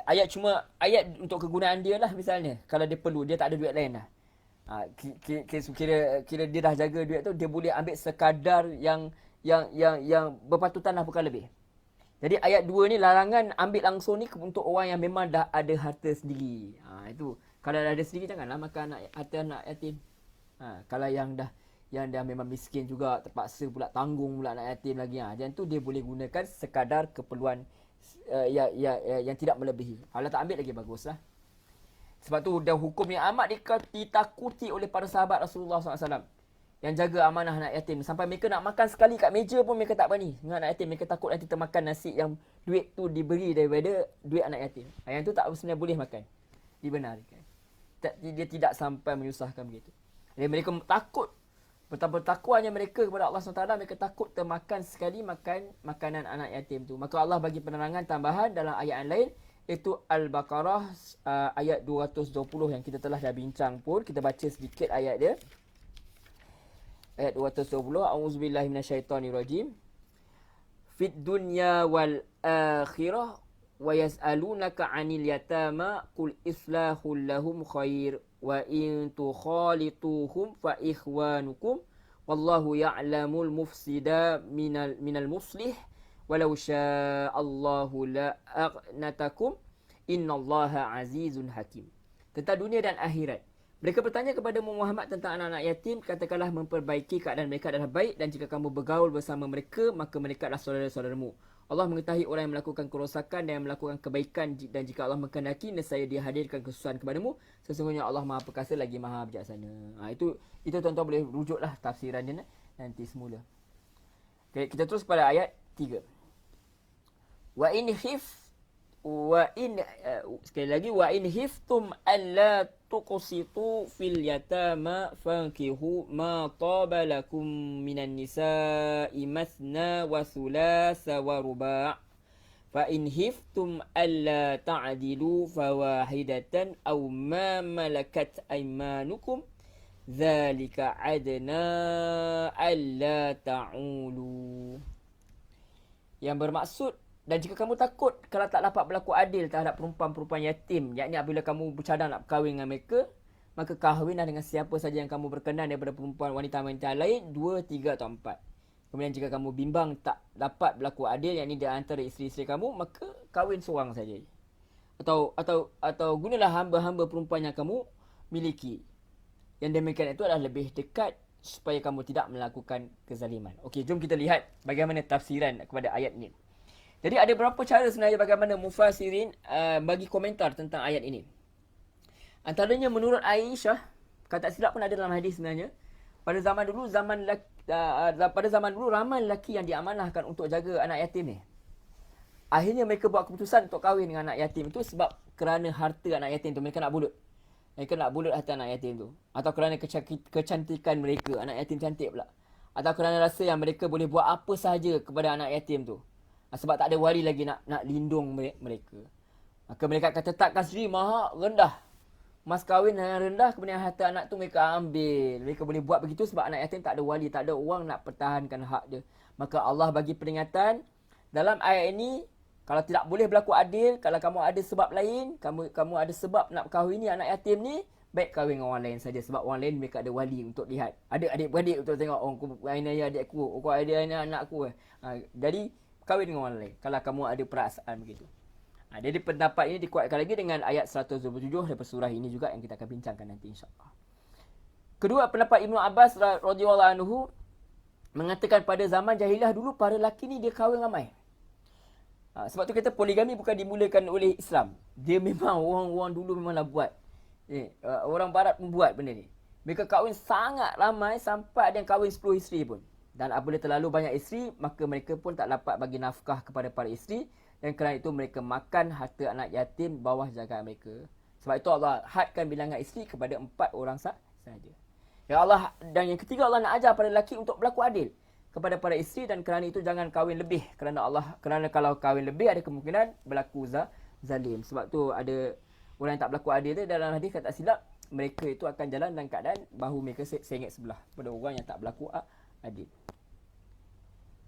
Ayat untuk kegunaan dia lah misalnya. Kalau dia perlu, dia tak ada duit lain lah. Kira dia dah jaga duit tu, dia boleh ambil sekadar yang berpatutan lah, bukan lebih. Jadi ayat 2 ni larangan ambil langsung ni untuk orang yang memang dah ada harta sendiri. Itu. Kalau dah ada sendiri janganlah makan harta anak yatim. Kalau yang dah memang miskin juga, terpaksa pula tanggung pula anak yatim lagi. Macam tu dia boleh gunakan sekadar keperluan yang tidak melebihi. Kalau tak ambil lagi baguslah. Sebab tu dah hukum yang amat ditakuti oleh para sahabat Rasulullah SAW yang jaga amanah anak yatim. Sampai mereka nak makan sekali kat meja pun mereka tak berani. Dengan anak yatim, mereka takut nanti termakan nasi yang duit tu diberi daripada duit anak yatim. Yang tu tak sebenarnya boleh makan. Dibenarkan. Dia tidak sampai menyusahkan begitu. Jadi mereka takut. Betapa takwanya mereka kepada Allah SWT, mereka takut termakan sekali makanan anak yatim tu. Maka Allah bagi penerangan tambahan dalam ayat yang lain. Itu Al-Baqarah ayat 220 yang kita telah dah bincang pun. Kita baca sedikit ayat dia. Ayat 220. A'udzubillahi minasyaitonirrajim. Fid dunya wal akhirah wa yas'alunaka 'anil yatama qul islahul lahum khair wa in tukhalituhum fa ikhwanukum wallahu ya'lamul mufsida minal muslih walau sya'allahu la'aqnatakum innallaha azizun hakim. Tentang dunia dan akhirat. Mereka bertanya kepada Muhammad tentang anak-anak yatim, katakanlah memperbaiki keadaan mereka adalah baik dan jika kamu bergaul bersama mereka maka mereka adalah saudara-saudaramu. Allah mengetahui orang yang melakukan kerosakan dan yang melakukan kebaikan dan jika Allah menghendaki nescaya dia hadirkan kesusahan kepadamu. Sesungguhnya Allah Maha Perkasa lagi Maha Bijaksana. Itu tuan-tuan boleh rujuklah tafsiran dia nanti semula. Okay, kita terus pada ayat 3. Sekali lagi wa in khiftum alla tuqsitu fil yatama fankihu ma taba lakum minan nisa'i mathna wa thulatha wa ruba' fa in khiftum alla ta'dilu fawahidatan aw ma malakat aymanukum dzalika adna alla ta'ulu. Yang bermaksud, dan jika kamu takut kalau tak dapat berlaku adil terhadap perempuan-perempuan yatim, yakni apabila kamu bercadang nak berkahwin dengan mereka, maka kahwinlah dengan siapa saja yang kamu berkenan daripada perempuan wanita-wanita lain, 2, 3 atau 4. Kemudian jika kamu bimbang tak dapat berlaku adil, yakni di antara isteri-isteri kamu, maka kahwin seorang saja. Atau gunalah hamba-hamba perempuan yang kamu miliki. Yang demikian itu adalah lebih dekat supaya kamu tidak melakukan kezaliman. Okey, jom kita lihat bagaimana tafsiran kepada ayat ini. Jadi ada berapa cara sebenarnya bagaimana mufassirin bagi komentar tentang ayat ini. Antaranya menurut Aisyah, kata silap pun ada dalam hadis sebenarnya. Pada zaman dulu ramai lelaki yang diamanahkan untuk jaga anak yatim ni. Akhirnya mereka buat keputusan untuk kahwin dengan anak yatim itu sebab kerana harta anak yatim tu, mereka nak bulut. Mereka nak bulut harta anak yatim tu. Atau kerana kecantikan mereka, anak yatim cantik pula. Atau kerana rasa yang mereka boleh buat apa sahaja kepada anak yatim tu. Sebab tak ada wali lagi nak lindung mereka. Maka mereka akan tetapkan sendiri maha rendah. Mas kahwin yang rendah, kemudian harta anak tu mereka ambil. Mereka boleh buat begitu sebab anak yatim tak ada wali, tak ada orang nak pertahankan hak dia. Maka Allah bagi peringatan dalam ayat ini, kalau tidak boleh berlaku adil, kalau kamu ada sebab lain, kamu ada sebab nak kahwini anak yatim ni, baik kahwin dengan orang lain saja. Sebab orang lain mereka ada wali untuk lihat. Ada adik-beradik untuk tengok, ini ayah adik aku, ini anak aku. Jadi kahwin dengan orang lain kalau kamu ada perasaan begitu. Jadi pendapat ini dikuatkan lagi dengan ayat 127 daripada surah ini juga yang kita akan bincangkan nanti insya-Allah. Kedua, pendapat Ibnu Abbas radhiyallahu anhu mengatakan pada zaman jahiliah dulu para lelaki ni dia kahwin ramai. Sebab tu kita poligami bukan dimulakan oleh Islam. Dia memang orang-orang dulu memanglah buat. Orang barat pun buat benda ni. Mereka kahwin sangat ramai sampai ada yang kahwin 10 isteri pun. Dan apabila terlalu banyak isteri, maka mereka pun tak dapat bagi nafkah kepada para isteri. Dan kerana itu mereka makan harta anak yatim bawah jagaan mereka. Sebab itu Allah hadkan bilangan isteri kepada 4 orang sahaja. Ya Allah, dan yang ketiga Allah nak ajar pada lelaki untuk berlaku adil kepada para isteri, dan kerana itu jangan kahwin lebih, kerana kalau kahwin lebih ada kemungkinan berlaku zalim. Sebab tu ada orang yang tak berlaku adil tu, dalam hadis kata silap, mereka itu akan jalan dalam keadaan bahu mereka sengit sebelah pada orang yang tak berlaku adil.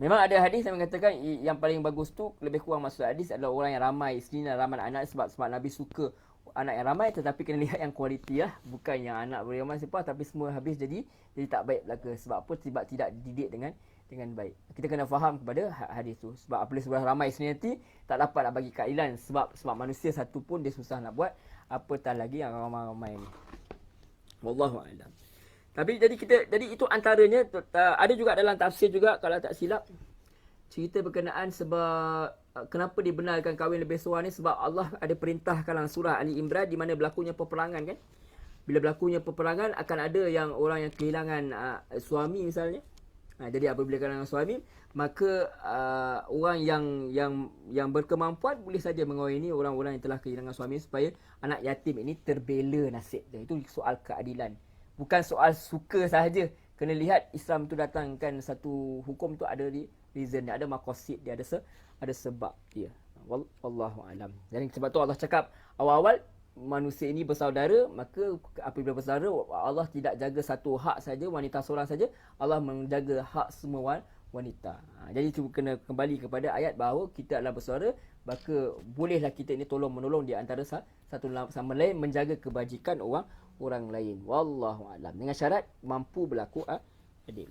Memang ada hadis yang mengatakan yang paling bagus tu, lebih kurang maksud hadis adalah orang yang ramai isteri dan ramai anak, sebab Nabi suka anak yang ramai, tetapi kena lihat yang kualiti lah, bukan yang anak beramai sepah tapi semua habis jadi tak baik belaka. Sebab apa? Sebab tidak dididik dengan baik. Kita kena faham kepada hadis tu. Sebab apabila sebelah ramai isteri nanti tak dapat nak bagi keadilan, sebab manusia satu pun dia susah nak buat, apatah lagi yang ramai-ramai ni. Wallahu a'lam. Tapi jadi itu antaranya. Ada juga dalam tafsir juga kalau tak silap cerita berkenaan sebab kenapa dibenarkan kahwin lebih seorang ni, sebab Allah ada perintahkan dalam surah Ali Imran di mana berlakunya peperangan kan. Bila berlakunya peperangan akan ada yang orang yang kehilangan suami misalnya. Jadi apabila kehilangan suami, maka orang yang berkemampuan boleh saja mengawini orang-orang yang telah kehilangan suami supaya anak yatim ini terbela nasib dia. Itu soal keadilan. Bukan soal suka sahaja. Kena lihat Islam tu datangkan satu hukum tu ada reason dia, ada maqasid dia, ada sebab dia. Wallahu alam. Jadi sebab tu Allah cakap awal-awal manusia ini bersaudara, maka apabila bersaudara Allah tidak jaga satu hak saja, wanita seorang saja, Allah menjaga hak semua wanita. Jadi cuba kena kembali kepada ayat bahawa kita adalah bersaudara, maka bolehlah kita ini tolong-menolong di antara satu sama lain, menjaga kebajikan orang lain. Wallahu alam. Dengan syarat mampu berlaku adil.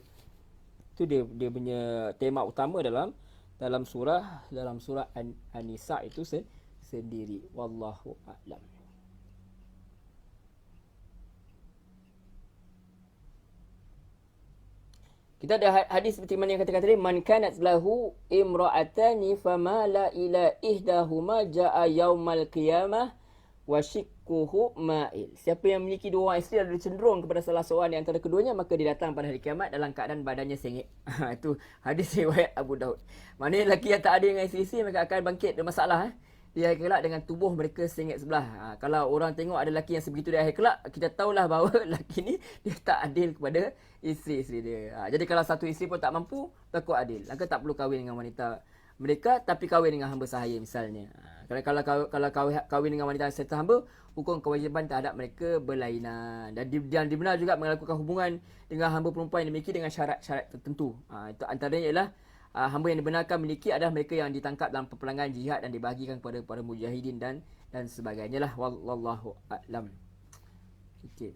Itu dia punya tema utama dalam surah An-Nisa itu sendiri. Wallahu a'lam. Kita ada hadis seperti mana yang kata-kata tadi, man kanat lahu imra'atani famala ila ihdahuma jaa yaumal qiyamah wa shiqquhu ma'il. Siapa yang memiliki dua orang isteri dan cenderung kepada salah seorang di antara keduanya, maka dia datang pada hari kiamat dalam keadaan badannya sengit. Itu hadis riwayat Abu Daud. Maknanya lelaki yang tak ada dengan isteri, mereka akan bangkit ada masalah. Di hari kelak dengan tubuh mereka sengit sebelah. Kalau orang tengok ada lelaki yang sebegitu di hari kelak, kita tahulah bahawa lelaki ni dia tak adil kepada isteri-isteri dia. Jadi kalau satu isteri pun tak mampu, berlaku adil. Maka tak perlu kahwin dengan wanita mereka, tapi kahwin dengan hamba sahaya misalnya. Kalau kahwin dengan wanita serta hamba, hukum kewajiban terhadap mereka berlainan. Dan dibenar juga melakukan hubungan dengan hamba perempuan yang dimiliki dengan syarat-syarat tertentu. Itu antaranya ialah hamba yang dibenarkan memiliki adalah mereka yang ditangkap dalam peperangan jihad dan dibahagikan kepada para mujahidin dan sebagainya lah. Wallahu a'lam. Sikit.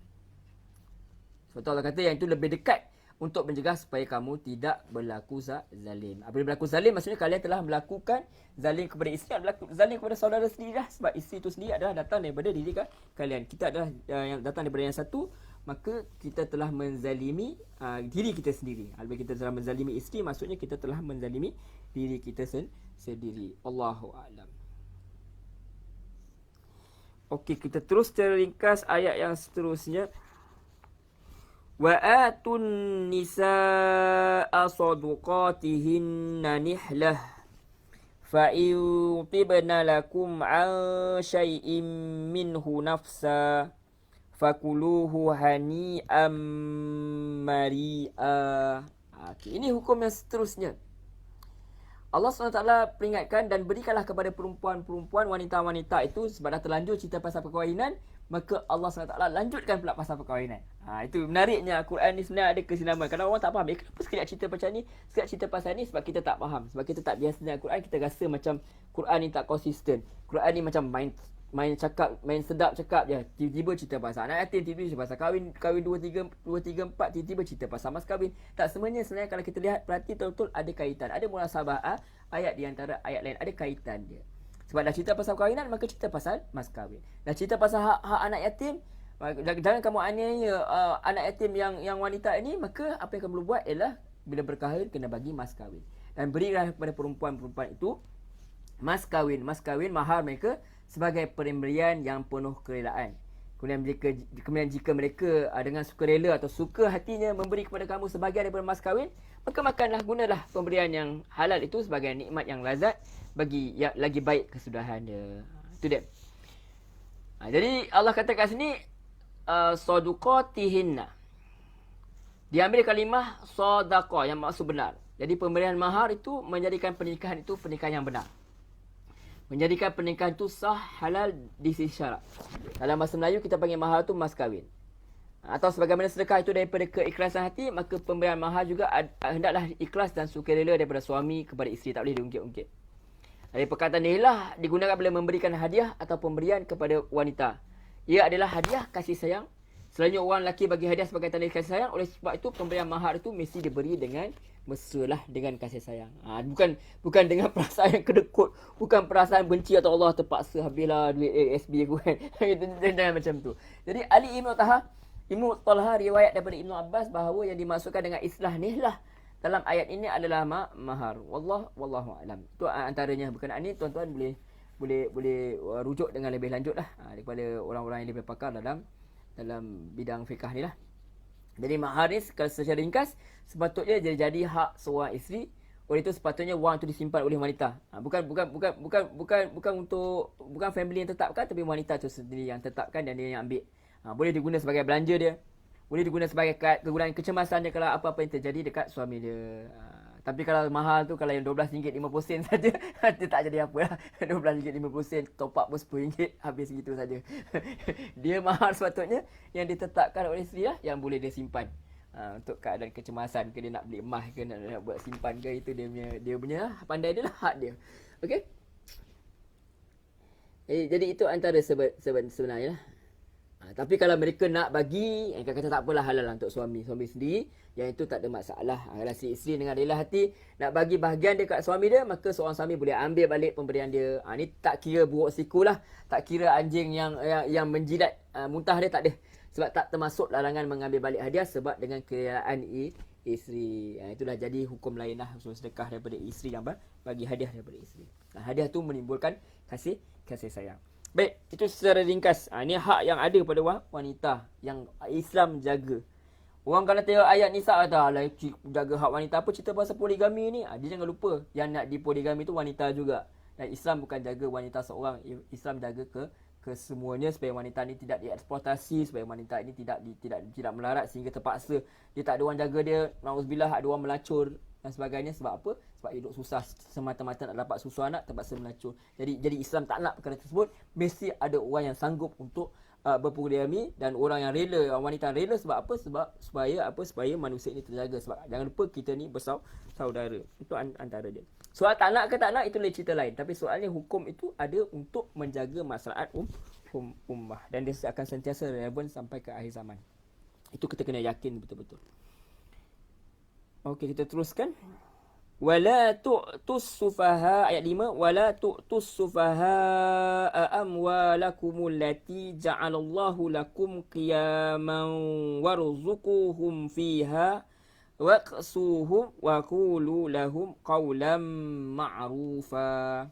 Sebab Allah kata yang itu lebih dekat untuk mencegah supaya kamu tidak berlaku zalim. Apabila berlaku zalim, maksudnya kalian telah melakukan zalim kepada isteri, berlaku zalim kepada saudara sendiri lah. Sebab isteri itu sendiri adalah datang daripada diri kalian. Kita adalah yang datang daripada yang satu, maka kita telah menzalimi diri kita sendiri. Apabila kita telah menzalimi isteri, maksudnya kita telah menzalimi diri kita sendiri. Allahu a'lam. Okey, kita terus secara ringkas ayat yang seterusnya. Wa atun nisaa sadaqatihinna nihlah fa in tibna lakum an shay'in minhu nafsa fakuluhu hani'am mari'a. Ini hukum yang seterusnya. Allah SWT peringatkan, dan berikanlah kepada perempuan-perempuan, wanita-wanita itu, sebab dah terlanjur cerita pasal perkahwinan, maka Allah SWT lanjutkan pula pasal perkahwinan. Itu menariknya Al-Quran ni sebenarnya ada kesinambungan. Kalau orang tak faham, kenapa sekejap cerita macam ni, sekejap cerita pasal ni, sebab kita tak faham. Sebab kita tak biasa dengan Al-Quran, kita rasa macam Quran ni tak konsisten. Quran ni macam main sedap cakap je. Tiba-tiba cerita pasal anak yatim, tiba-tiba cerita pasal kahwin 2, 3, 4, tiba-tiba cerita pasal mas kahwin. Tak semuanya sebenarnya kalau kita lihat, perhati betul-betul ada kaitan. Ada munasabah ayat di antara ayat lain, ada kaitan dia. Sebab dah cerita pasal perkahwinan, maka cerita pasal mas kahwin. Dah cerita pasal hak anak yatim, jangan kamu aniaya anak yatim yang wanita ini, maka apa yang kamu buat ialah bila berkahwin kena bagi mas kahwin. Dan berilah kepada perempuan-perempuan itu mas kahwin mahar mereka sebagai pemberian yang penuh kerelaan. Kemudian jika mereka dengan sukarela atau suka hatinya memberi kepada kamu sebahagian daripada mas kahwin, maka makanlah, gunalah pemberian yang halal itu sebagai nikmat yang lazat bagi yang lagi baik kesudahan dia. Itu dia. Jadi Allah kata kat sini saduqatihinna. Diambil kalimah sadaqah yang maksud benar. Jadi pemberian mahar itu menjadikan pernikahan itu pernikahan yang benar. Menjadikan pernikahan itu sah, halal di sisi syarak. Dalam bahasa Melayu kita panggil mahar tu mas kahwin. Atau sebagaimana sedekah itu daripada keikhlasan hati, maka pemberian mahar juga hendaklah ikhlas dan sukarela daripada suami kepada isteri, tak boleh diungkit-ungkit. Dari perkataan inilah digunakan bila memberikan hadiah atau pemberian kepada wanita. Ia adalah hadiah kasih sayang. Selalunya orang lelaki bagi hadiah sebagai tanda kasih sayang. Oleh sebab itu pemberian mahar itu mesti diberi dengan mesralah, dengan kasih sayang. Bukan dengan perasaan yang kedekut, bukan perasaan benci atau Allah terpaksa habislah duit ASB aku kan. Jangan macam tu. Jadi Ali Ibnu Talha riwayat daripada Ibnu Abbas bahawa yang dimaksudkan dengan islah nihlah dalam ayat ini adalah mahar. Wallahu alam. Itu antaranya berkenaan ni, tuan-tuan boleh rujuk dengan lebih lanjut lah daripada orang-orang yang lebih pakar dalam bidang fiqah ni lah. Jadi mahar ni secara ringkas sepatutnya jadi hak seorang isteri. Oleh itu sepatutnya wang tu disimpan oleh wanita. Bukan untuk family yang tetapkan, tapi wanita tu sendiri yang tetapkan dan dia yang ambil. Boleh diguna sebagai belanja dia. Boleh diguna sebagai kegunaan kecemasan dia kalau apa-apa yang terjadi dekat suami dia. Tapi kalau mahal tu, kalau yang RM12.50 saja, dia tak jadi apa lah. RM12.50, top up pun RM10, habis gitu saja. Dia mahal sepatutnya yang ditetapkan oleh isteri lah, yang boleh dia simpan. Untuk keadaan kecemasan ke, dia nak beli emas ke, nak buat simpan ke, itu dia punya pandai dia lah, hak dia. Okey? Jadi itu antara sebenarnya lah. Tapi kalau mereka nak bagi, yang kata tak apalah, halal lah untuk suami sendiri, yang itu tak ada masalah. Kalau si isteri dengan rela hati nak bagi bahagian dia kat suami dia, maka seorang suami boleh ambil balik pemberian dia. Ni tak kira buruk siku lah, tak kira anjing yang menjilat muntah dia, tak ada. Sebab tak termasuk larangan mengambil balik hadiah sebab dengan kerelaan isteri. Itulah jadi hukum lain lah, hukum sedekah daripada isteri yang bagi hadiah daripada isteri. Hadiah tu menimbulkan kasih sayang. Baik, itu secara ringkas. Ini hak yang ada pada wanita yang Islam jaga. Orang kalau tengok ayat Nisa kata, lah jaga hak wanita, apa cerita pasal poligami ni? Dia jangan lupa yang nak dipoligami tu wanita juga. Dan Islam bukan jaga wanita seorang, Islam jaga ke semuanya supaya wanita ni tidak dieksploitasi, supaya wanita ini tidak melarat sehingga terpaksa dia tak ada orang jaga dia, nauzubillah, ada orang melacur dan sebagainya. Sebab apa? Sebab hidup susah semata-mata nak dapat susu anak, terpaksa melacur. Jadi Islam tak nak perkara tersebut. Mesti ada orang yang sanggup untuk berpoligami, dan orang yang rela, wanita yang rela. Sebab apa? Supaya manusia ini terjaga. Sebab jangan lupa kita ni bersaudara. Itu antara dia. Soal tak nak ke tak nak, itu lain cerita lain. Tapi soalnya hukum itu ada untuk menjaga maslahat ummah, dan dia akan sentiasa relevan sampai ke akhir zaman. Itu kita kena yakin betul-betul. Okey, kita teruskan. Wala tu'tus sufaha, ayat 5, wala tu'tus sufaha amwalakum allati ja'alallahu lakum qiyaman warzuquhum fiha waqsuhum wa qulu lahum qawlan ma'rufa.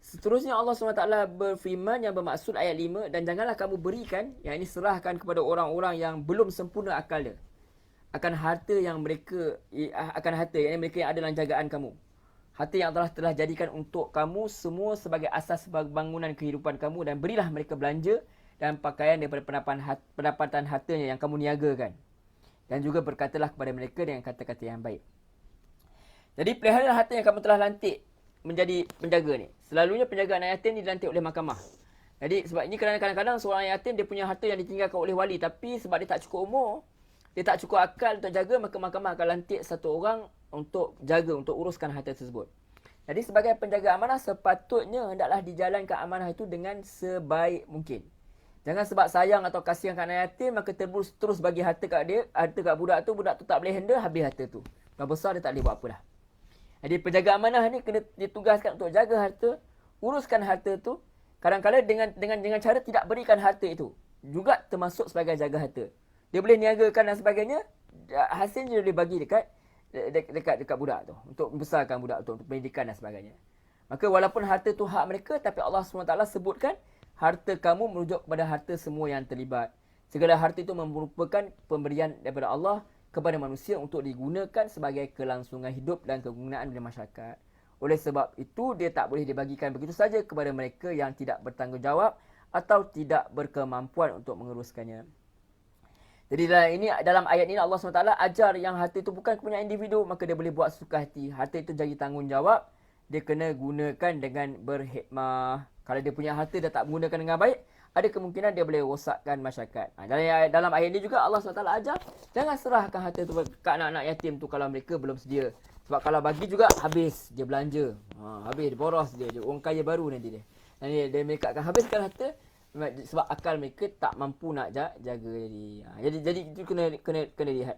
Seterusnya Allah SWT berfirman yang bermaksud ayat 5, dan janganlah kamu berikan, yang ini serahkan kepada orang-orang yang belum sempurna akal dia, akan harta yang mereka yang ada dalam jagaan kamu. Harta yang telah jadikan untuk kamu semua sebagai asas bangunan kehidupan kamu, dan berilah mereka belanja dan pakaian daripada pendapatan hartanya yang kamu niagakan. Dan juga berkatalah kepada mereka dengan kata-kata yang baik. Jadi peliharalah harta yang kamu telah lantik menjadi penjaga ni. Selalunya penjagaan anak yatim dilantik oleh mahkamah. Jadi sebab ini kadang-kadang seorang yatim dia punya harta yang ditinggalkan oleh wali, tapi sebab dia tak cukup umur, dia tak cukup akal untuk jaga, maka mahkamah akan lantik satu orang untuk jaga, untuk uruskan harta tersebut. Jadi sebagai penjaga amanah, sepatutnya hendaklah dijalankan amanah itu dengan sebaik mungkin. Jangan sebab sayang atau kasihan kat anak yatim, maka terus bagi harta kat dia, harta kat budak tu tak boleh handle, habis harta tu. Kalau besar dia tak boleh buat apa dah. Jadi penjaga amanah ni kena ditugaskan untuk jaga harta uruskan harta tu, kadang-kadang dengan cara tidak berikan harta itu juga termasuk sebagai jaga harta. Dia boleh niagakan dan sebagainya, hasilnya dia boleh bagi dekat budak tu untuk membesarkan budak tu, untuk pendidikan dan sebagainya. Maka walaupun harta tu hak mereka, tapi Allah SWT sebutkan harta kamu merujuk kepada harta semua yang terlibat. Segala harta itu merupakan pemberian daripada Allah kepada manusia untuk digunakan sebagai kelangsungan hidup dan kegunaan di masyarakat. Oleh sebab itu, dia tak boleh dibagikan begitu saja kepada mereka yang tidak bertanggungjawab atau tidak berkemampuan untuk menguruskannya. Jadi dalam ayat ini Allah SWT ajar yang harta itu bukan kepunyaan individu, maka dia boleh buat suka hati. Harta itu jadi tanggungjawab, dia kena gunakan dengan berhikmah. Kalau dia punya harta dia tak menggunakan dengan baik, ada kemungkinan dia boleh rosakkan masyarakat. Dalam ayat ini juga Allah SWT ajar, jangan serahkan harta itu ke anak-anak yatim tu kalau mereka belum sedia. Sebab kalau bagi juga, habis dia belanja. Habis, dia boros dia. Orang kaya baru nanti dia. Dan mereka akan habiskan harta sebab akal mereka tak mampu nak jaga jadi itu kena lihat.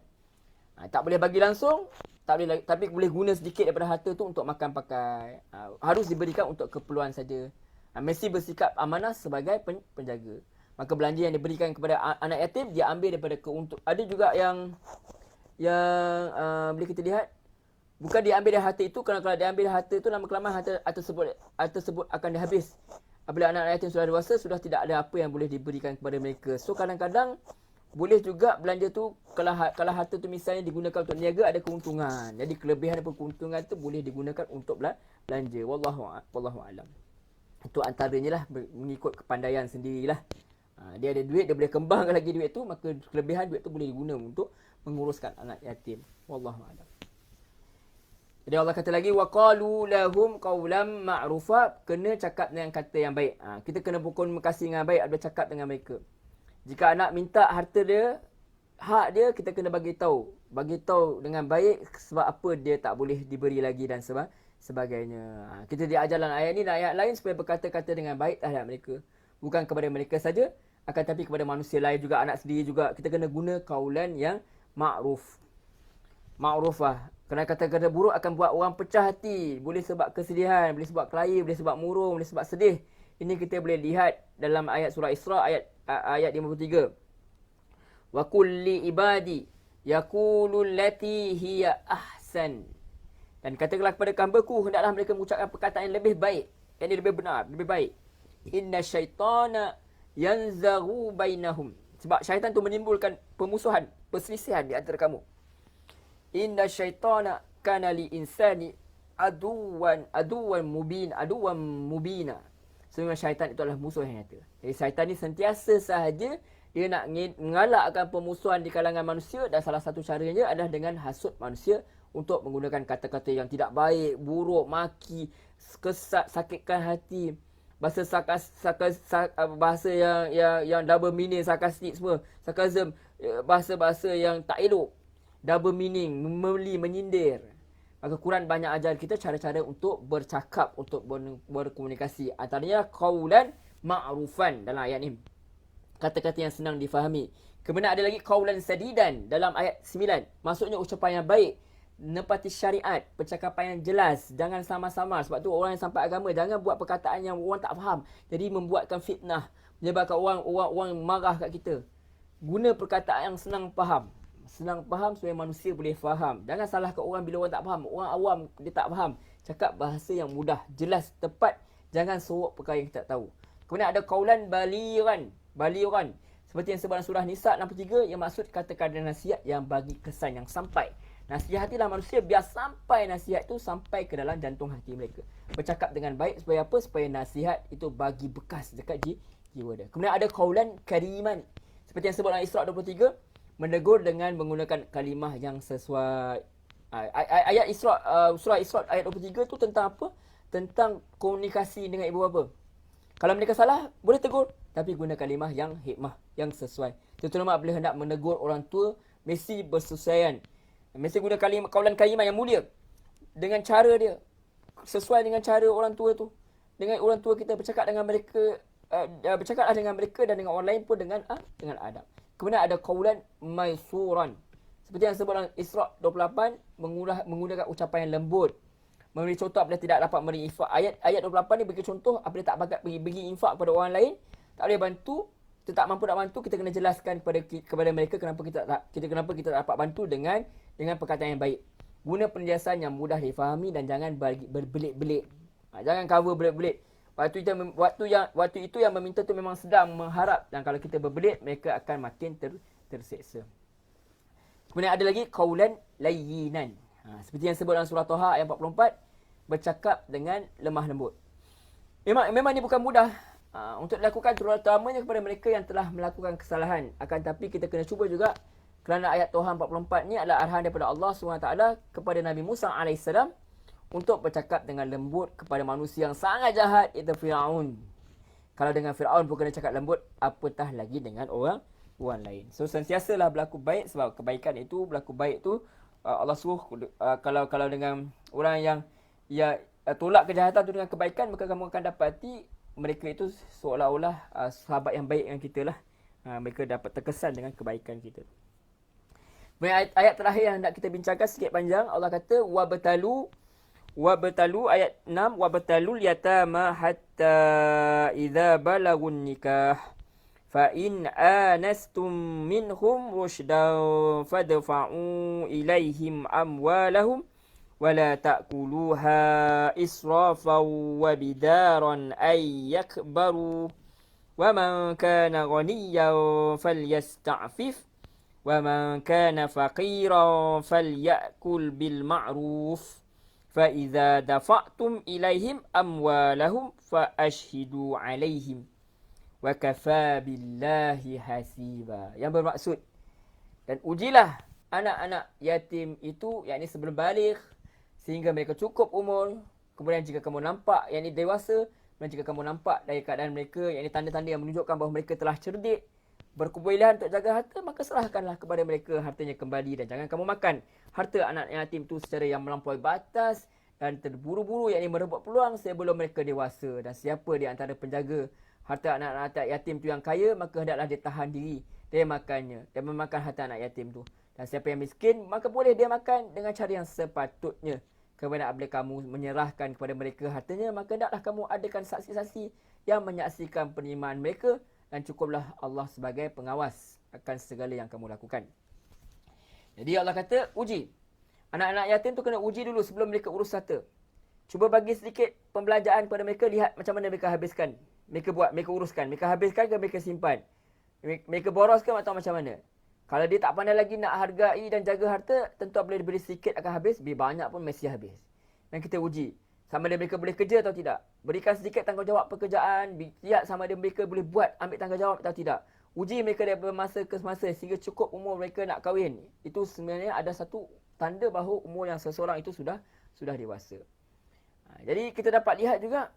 Tak boleh bagi langsung, tak boleh, tapi boleh guna sedikit daripada harta tu untuk makan pakai. Harus diberikan untuk keperluan saja. Mesti bersikap amanah sebagai penjaga. Maka belanja yang diberikan kepada anak yatim dia ambil daripada keuntungan. Ada juga yang boleh kita lihat, bukan dia ambil dari harta itu, kerana kalau dia ambil harta itu, lama-kelamaan harta tersebut akan dihabis. Apabila anak-anak yatim sudah dewasa, sudah tidak ada apa yang boleh diberikan kepada mereka. So kadang-kadang boleh juga belanja tu, kalau harta tu misalnya digunakan untuk niaga, ada keuntungan. Jadi kelebihan dan keuntungan tu boleh digunakan untuk belanja. Wallahu a'lam. Itu antaranya lah, mengikut kepandaian sendirilah. Dia ada duit, dia boleh kembangkan lagi duit tu, maka kelebihan duit tu boleh digunakan untuk menguruskan anak yatim. Wallahu a'lam. Jadi Allah kata lagi, waqalu lahum qawlan ma'rufa, kena cakap dengan kata yang baik. Kita kena berkomunikasi dengan baik, ada cakap dengan mereka. Jika anak minta harta dia, hak dia, kita kena bagi tahu dengan baik sebab apa dia tak boleh diberi lagi dan sebagainya. Kita diajar dalam ayat ni dan ayat lain supaya berkata-kata dengan baik terhadap mereka. Bukan kepada mereka saja, akan tapi kepada manusia lain juga, anak sendiri juga. Kita kena guna kaulan yang ma'ruf. Ma'rufah. Kerana kata-kata buruk akan buat orang pecah hati. Boleh sebab kesedihan, boleh sebab kelahi, boleh sebab murung, boleh sebab sedih. Ini kita boleh lihat dalam ayat surah Isra ayat 53. Wa kulli ibadi yaqulu allati hiya ahsan. Dan katakanlah kepada hamba-Ku, hendaklah mereka mengucapkan perkataan yang lebih baik, yang lebih benar, lebih baik. Inna syaitana yanzaghu bainahum. Sebab syaitan tu menimbulkan permusuhan, perselisihan di antara kamu. Inna syaitana kana li insani aduwan mubina. Sebenarnya syaitan itu adalah musuh yang nyata. Jadi syaitan ni sentiasa sahaja dia nak mengalakkan permusuhan di kalangan manusia, dan salah satu caranya adalah dengan hasut manusia untuk menggunakan kata-kata yang tidak baik, buruk, maki, kesat, sakitkan hati, bahasa bahasa yang double meaning, sarkastik semua, sarkasm, bahasa-bahasa yang tak elok, double meaning, menyindir. Maka Quran banyak ajar kita cara-cara untuk bercakap, untuk berkomunikasi. Antaranya qaulan ma'rufan dalam ayat ni. Kata-kata yang senang difahami. Kemudian ada lagi qaulan sadidan dalam ayat 9. Maksudnya ucapan yang baik, nepati syariat, percakapan yang jelas, jangan sama-sama. Sebab tu orang yang sampai agama jangan buat perkataan yang orang tak faham, jadi membuatkan fitnah, menyebabkan orang marah kat kita. Guna perkataan yang senang faham supaya manusia boleh faham. Jangan salahkan orang bila orang tak faham. Orang awam dia tak faham. Cakap bahasa yang mudah, jelas, tepat. Jangan sorok perkara yang kita tak tahu. Kemudian ada qaulan baliran. Seperti yang sebut dalam surah Nisa 63, yang maksud katakan nasihat yang bagi kesan yang sampai. Nasihatilah manusia biar sampai nasihat itu sampai ke dalam jantung hati mereka. Bercakap dengan baik supaya apa? Supaya nasihat itu bagi bekas dekat jiwa dia. Kemudian ada qaulan kariman. Seperti yang sebut dalam Isra 23, menegur dengan menggunakan kalimah yang sesuai. Ayat Isra, surah Isra ayat 23 tu tentang apa? Tentang komunikasi dengan ibu bapa. Kalau mereka salah, boleh tegur, tapi guna kalimah yang hikmah, yang sesuai. Terutama bila hendak menegur orang tua, mesti bersesuaian. Mesti guna kaulan kalimah yang mulia. Dengan cara dia, sesuai dengan cara orang tua tu. Dengan orang tua kita bercakap dengan mereka, bercakaplah dengan mereka dan dengan orang lain pun dengan adab. Kemudian ada qaulan maisuran. Seperti yang sebut dalam Isra 28, menggunakan ucapan yang lembut. memberi contoh apabila tidak dapat memberi infak. Ayat 28 ni bagi contoh apabila tak bakat bagi infak kepada orang lain, tak boleh bantu, kita tak mampu nak bantu, kita kena jelaskan kepada mereka kenapa kita tak dapat bantu dengan perkataan yang baik. Guna penjelasan yang mudah difahami dan jangan berbelit-belit. Jangan cover belit-belit. Waktu itu yang meminta tu memang sedang mengharap, dan kalau kita berbelit, mereka akan makin terseksa. Kemudian ada lagi qaulan layyinan. Seperti yang sebut dalam surah Taha ayat 44, bercakap dengan lemah lembut. Memang ini bukan mudah untuk dilakukan, terutamanya kepada mereka yang telah melakukan kesalahan. Akan tapi kita kena cuba juga, kerana ayat Taha 44 ni adalah arahan daripada Allah SWT kepada Nabi Musa AS untuk bercakap dengan lembut kepada manusia yang sangat jahat, iaitu Fir'aun. Kalau dengan Fir'aun pun kena cakap lembut, apatah lagi dengan orang lain. So sentiasalah berlaku baik, sebab kebaikan itu, berlaku baik tu Allah suruh. Kalau dengan orang yang tolak kejahatan tu dengan kebaikan, maka kamu akan dapati mereka itu seolah-olah sahabat yang baik dengan kita lah. Mereka dapat terkesan dengan kebaikan kita. Ayat terakhir yang nak kita bincangkan sikit panjang, Allah kata wabtalu ayat 6, wabtalul yatama hatta idza balagun nikah fa in anastum minhum rushdan fadfa'u ilaihim amwalahum wala ta'kuluha israfan wa bidaran ay yakbaru wa man kana ghaniyan falyasta'fif wa man kana faqiran falyakul bil ma'ruf fa idza dafa'tum ilaihim amwalahum fa ashhidu alaihim wa kafa billahi hasiba. Yang bermaksud, dan ujilah anak-anak yatim itu, yakni sebelum balik, sehingga mereka cukup umur. Kemudian jika kamu nampak, yakni dewasa, dan jika kamu nampak dari keadaan mereka, yakni tanda-tanda yang menunjukkan bahawa mereka telah cerdik, berkebolehan untuk jaga harta, maka serahkanlah kepada mereka hartanya kembali, dan jangan kamu makan harta anak yatim itu secara yang melampaui batas dan terburu-buru, yakni merebut peluang sebelum mereka dewasa. Dan siapa di antara penjaga harta anak-anak yatim tu yang kaya, maka hendaklah dia tahan diri dari makannya dan memakan harta anak yatim tu. Dan siapa yang miskin, maka boleh dia makan dengan cara yang sepatutnya. Kemudian apabila kamu menyerahkan kepada mereka hartanya, maka hendaklah kamu adakan saksi-saksi yang menyaksikan penerimaan mereka, dan cukuplah Allah sebagai pengawas akan segala yang kamu lakukan. Jadi Allah kata, uji. Anak-anak yatim tu kena uji dulu sebelum mereka urus harta. Cuba bagi sedikit pembelajaran kepada mereka, lihat macam mana mereka habiskan. Mereka uruskan. Mereka habiskan ke mereka simpan? Mereka boroskan atau macam mana? Kalau dia tak pandai lagi nak hargai dan jaga harta, tentu apabila diberi sedikit akan habis, lebih banyak pun mesti habis. Dan kita uji, sama ada mereka boleh kerja atau tidak. Berikan sedikit tanggungjawab pekerjaan, lihat sama ada mereka boleh ambil tanggungjawab atau tidak. Uji mereka daripada masa ke masa sehingga cukup umur mereka nak kahwin. Itu sebenarnya ada satu tanda bahawa umur yang seseorang itu sudah dewasa. Jadi kita dapat lihat juga,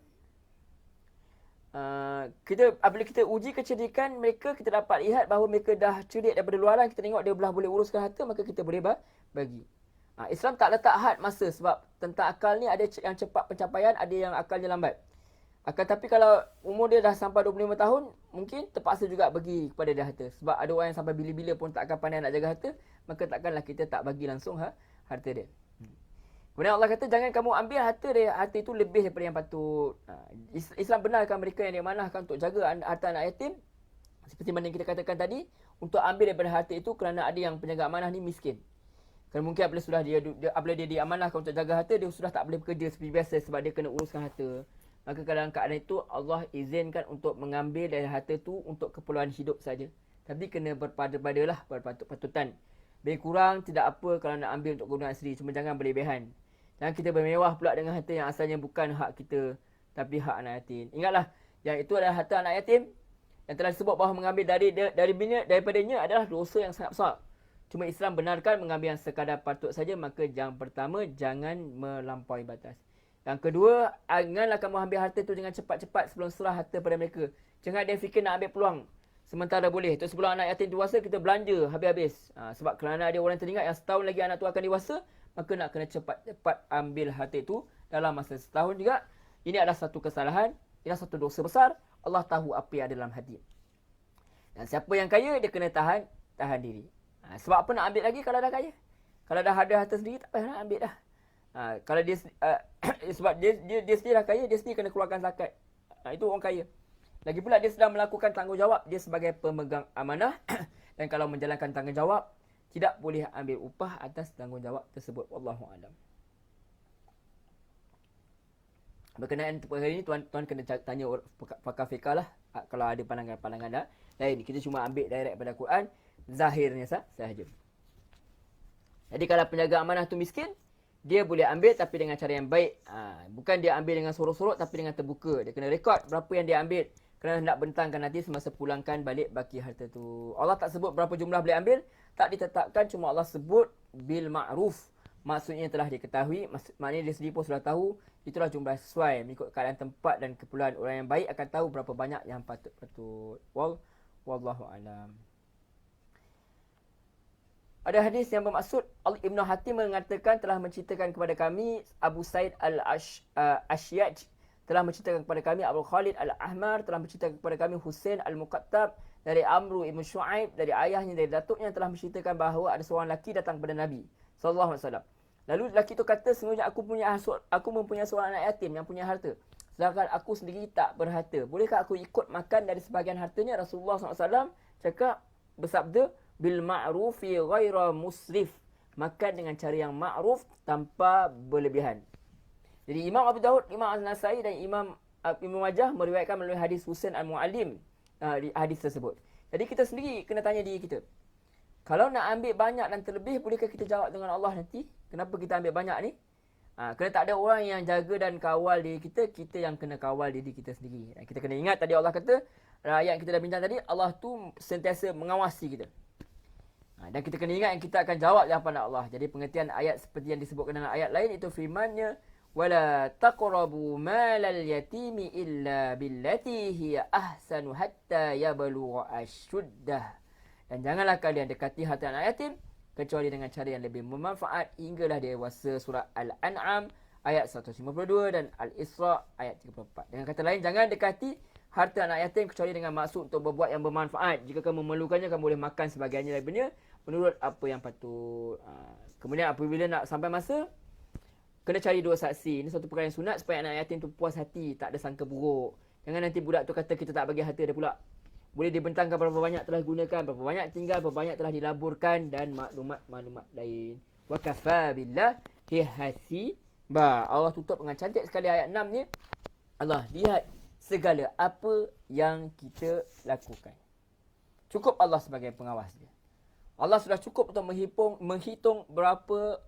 apabila kita uji kecerdikan mereka, kita dapat lihat bahawa mereka dah cerdik daripada luaran. Kita tengok dia belah boleh uruskan harta, maka kita boleh bagi. Islam tak letak had masa, sebab tentang akal ni ada yang cepat pencapaian, ada yang akalnya lambat. Akan tapi kalau umur dia dah sampai 25 tahun, mungkin terpaksa juga bagi kepada dia harta. Sebab ada orang yang sampai bila-bila pun tak akan pandai nak jaga harta, maka takkanlah kita tak bagi langsung harta dia. Kemudian Allah kata, jangan kamu ambil harta itu lebih daripada yang patut. Islam benarkan mereka yang diamanahkan untuk jaga harta anak yatim, seperti mana yang kita katakan tadi, untuk ambil daripada harta itu kerana ada yang penjaga amanah ni miskin. Kerana mungkin apabila dia diamanahkan untuk jaga harta, dia sudah tak boleh bekerja seperti biasa sebab dia kena uruskan harta. Maka dalam keadaan itu, Allah izinkan untuk mengambil dari harta itu untuk keperluan hidup saja. Tapi kena berpada-padalah, berpatut-patutan. Lebih kurang tidak apa kalau nak ambil untuk kegunaan sendiri, cuma jangan berlebihan. Dan kita bermewah pula dengan harta yang asalnya bukan hak kita, tapi hak anak yatim. Ingatlah, yang itu adalah harta anak yatim yang telah disebut bahawa mengambil daripadanya adalah dosa yang sangat besar. Cuma Islam benarkan mengambil yang sekadar patut saja. Maka yang pertama, jangan melampaui batas. Yang kedua, janganlah kamu ambil harta itu dengan cepat-cepat sebelum serah harta pada mereka. Jangan dia fikir nak ambil peluang sementara boleh. Itu sebelum anak yatim dewasa, kita belanja habis-habis. Sebab kerana ada orang teringat yang setahun lagi anak tu akan dewasa, maka nak kena cepat-cepat ambil harta itu dalam masa setahun juga. Ini adalah satu kesalahan. Ini adalah satu dosa besar. Allah tahu apa yang ada dalam hati. Dan siapa yang kaya, dia kena tahan diri. Sebab apa nak ambil lagi kalau dah kaya? Kalau dah ada harta sendiri, tak payah nak ambil dah. Kalau dia sebab dia sendiri dah kaya, dia sendiri kena keluarkan zakat. Itu orang kaya. Lagi pula dia sedang melakukan tanggungjawab dia sebagai pemegang amanah dan kalau menjalankan tanggungjawab tidak boleh ambil upah atas tanggungjawab tersebut. Wallahu a'lam. Berkenaan perkara ini tuan kena tanya pakar fiqh lah kalau ada pandangan-pandangan lain. Kita cuma ambil direct pada Quran zahirnya sahaja. Jadi kalau penjaga amanah tu miskin, dia boleh ambil tapi dengan cara yang baik. Bukan dia ambil dengan sorok-sorok tapi dengan terbuka. Dia kena rekod berapa yang dia ambil. Kerana nak bentangkan nanti semasa pulangkan balik baki harta tu. Allah tak sebut berapa jumlah boleh ambil. Tak ditetapkan, cuma Allah sebut bil ma'ruf. Maksudnya telah diketahui. Maknanya dia sendiri pun sudah tahu. Itulah jumlah sesuai. Mengikut keadaan tempat dan keperluan orang yang baik akan tahu berapa banyak yang patut-patut. Wallahu a'lam. Ada hadis yang bermaksud Ibn Hatim mengatakan telah menceritakan kepada kami Abu Said al-Ashyaj telah menceritakan kepada kami Abu Khalid al-Ahmar telah menceritakan kepada kami Husain al-Muqattab dari Amru ibn Shu'aib dari ayahnya dari datuknya telah menceritakan bahawa ada seorang lelaki datang kepada Nabi sallallahu alaihi wasallam. Lalu lelaki itu kata, sesungguhnya aku mempunyai seorang anak yatim yang punya harta, sedangkan aku sendiri tak berharta. Bolehkah aku ikut makan dari sebahagian hartanya? Rasulullah SAW cakap, bersabda, bil ma'rufi ghaira musrif. Makan dengan cara yang ma'ruf tanpa berlebihan. Jadi Imam Abu Daud, Imam An-Nasai dan Imam Ibn Majah meriwayatkan melalui hadis Husain al-Mu'allim hadis tersebut. Jadi kita sendiri kena tanya diri kita. Kalau nak ambil banyak dan terlebih, bolehkah kita jawab dengan Allah nanti? Kenapa kita ambil banyak ni? Kerana tak ada orang yang jaga dan kawal diri kita, kita yang kena kawal diri kita sendiri. Kita kena ingat tadi Allah kata, ayat yang kita dah bincang tadi, Allah tu sentiasa mengawasi kita. Dan kita kena ingat yang kita akan jawab di hadapan Allah. Jadi pengertian ayat seperti yang disebutkan dalam ayat lain, itu firman-Nya, وَلَا تَقْرَبُوا مَالَ الْيَتِيمِ إِلَّا بِالَّتِي هِيَ أَحْسَنُ حَتَّى يَبْلُغَ أَشُدَّهُ. Dan janganlah kalian dekati harta anak yatim kecuali dengan cara yang lebih bermanfaat hinggalah dia dewasa. Surah Al-An'am ayat 152 dan Al-Isra ayat 34. Dengan kata lain, jangan dekati harta anak yatim kecuali dengan maksud untuk berbuat yang bermanfaat. Jika kamu memerlukannya, kamu boleh makan sebahagiannya daripadanya menurut apa yang patut. Kemudian apabila nak sampai masa, kena cari dua saksi. Ini satu perkara yang sunat supaya anak yatim tu puas hati, tak ada sangka buruk. Jangan nanti budak tu kata kita tak bagi harta dia pula. Boleh dibentangkan berapa banyak telah gunakan, berapa banyak tinggal, berapa banyak telah dilaburkan dan maklumat-maklumat lain. Wa kafa billahi hasiba. Allah tutup dengan cantik sekali ayat 6 ni. Allah lihat segala apa yang kita lakukan. Cukup Allah sebagai pengawas dia. Allah sudah cukup untuk menghitung berapa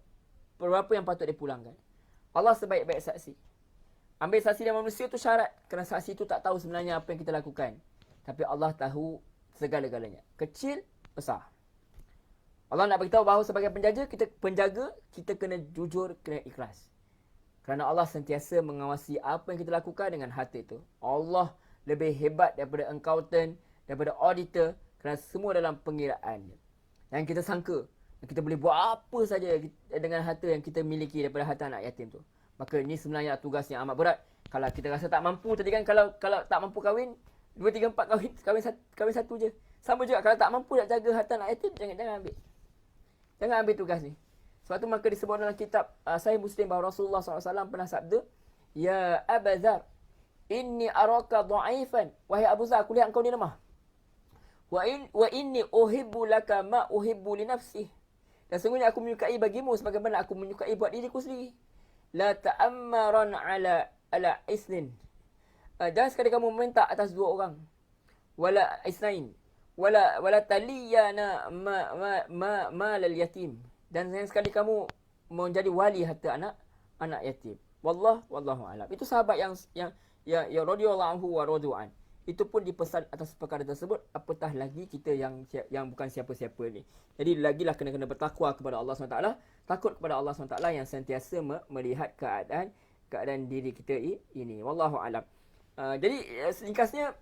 yang patut dipulangkan. Allah sebaik-baik saksi. Ambil saksi dari manusia tu syarat. Kerana saksi tu tak tahu sebenarnya apa yang kita lakukan. Tapi Allah tahu segala-galanya. Kecil, besar. Allah nak beritahu bahawa sebagai penjaga, kita kena jujur, kena ikhlas. Kerana Allah sentiasa mengawasi apa yang kita lakukan dengan harta itu. Allah lebih hebat daripada accountant, daripada auditor. Kerana semua dalam pengiraannya. Dan kita sangka, kita boleh buat apa saja dengan harta yang kita miliki daripada harta anak yatim tu. Maka ini sebenarnya tugas yang amat berat. Kalau kita rasa tak mampu tadi kan, kalau tak mampu kahwin, 2, 3, 4 kahwin satu je. Sama juga kalau tak mampu nak jaga harta anak yatim, jangan ambil. Jangan ambil tugas ni. Sebab tu maka disebut dalam kitab Sahih Muslim bahawa Rasulullah SAW pernah sabda, Ya Aba Dhar, inni araka dha'ifan. Wahai Abu Dhar, aku lihat engkau ni lemah. Wa inni uhibbu laka ma uhibbu li nafsih. Dan sesungguhnya aku menyukai bagimu sebagaimana aku menyukai buat diriku sendiri. La ta'ammaran ala islin. Jangan sekali kamu meminta atas dua orang. Wala isnain. Wala taliyana ma lal yatim. Dan jangan sekali kamu menjadi wali harta anak yatim. Wallahu alam. Itu sahabat yang radhiyallahu anhu wa radhu'an. Itu pun dipesan atas perkara tersebut, apatah lagi kita yang bukan siapa-siapa ni. Jadi lagilah kena bertakwa kepada Allah SWT, takut kepada Allah SWT yang sentiasa melihat keadaan diri kita ini. Wallahu alam. Jadi ringkasnya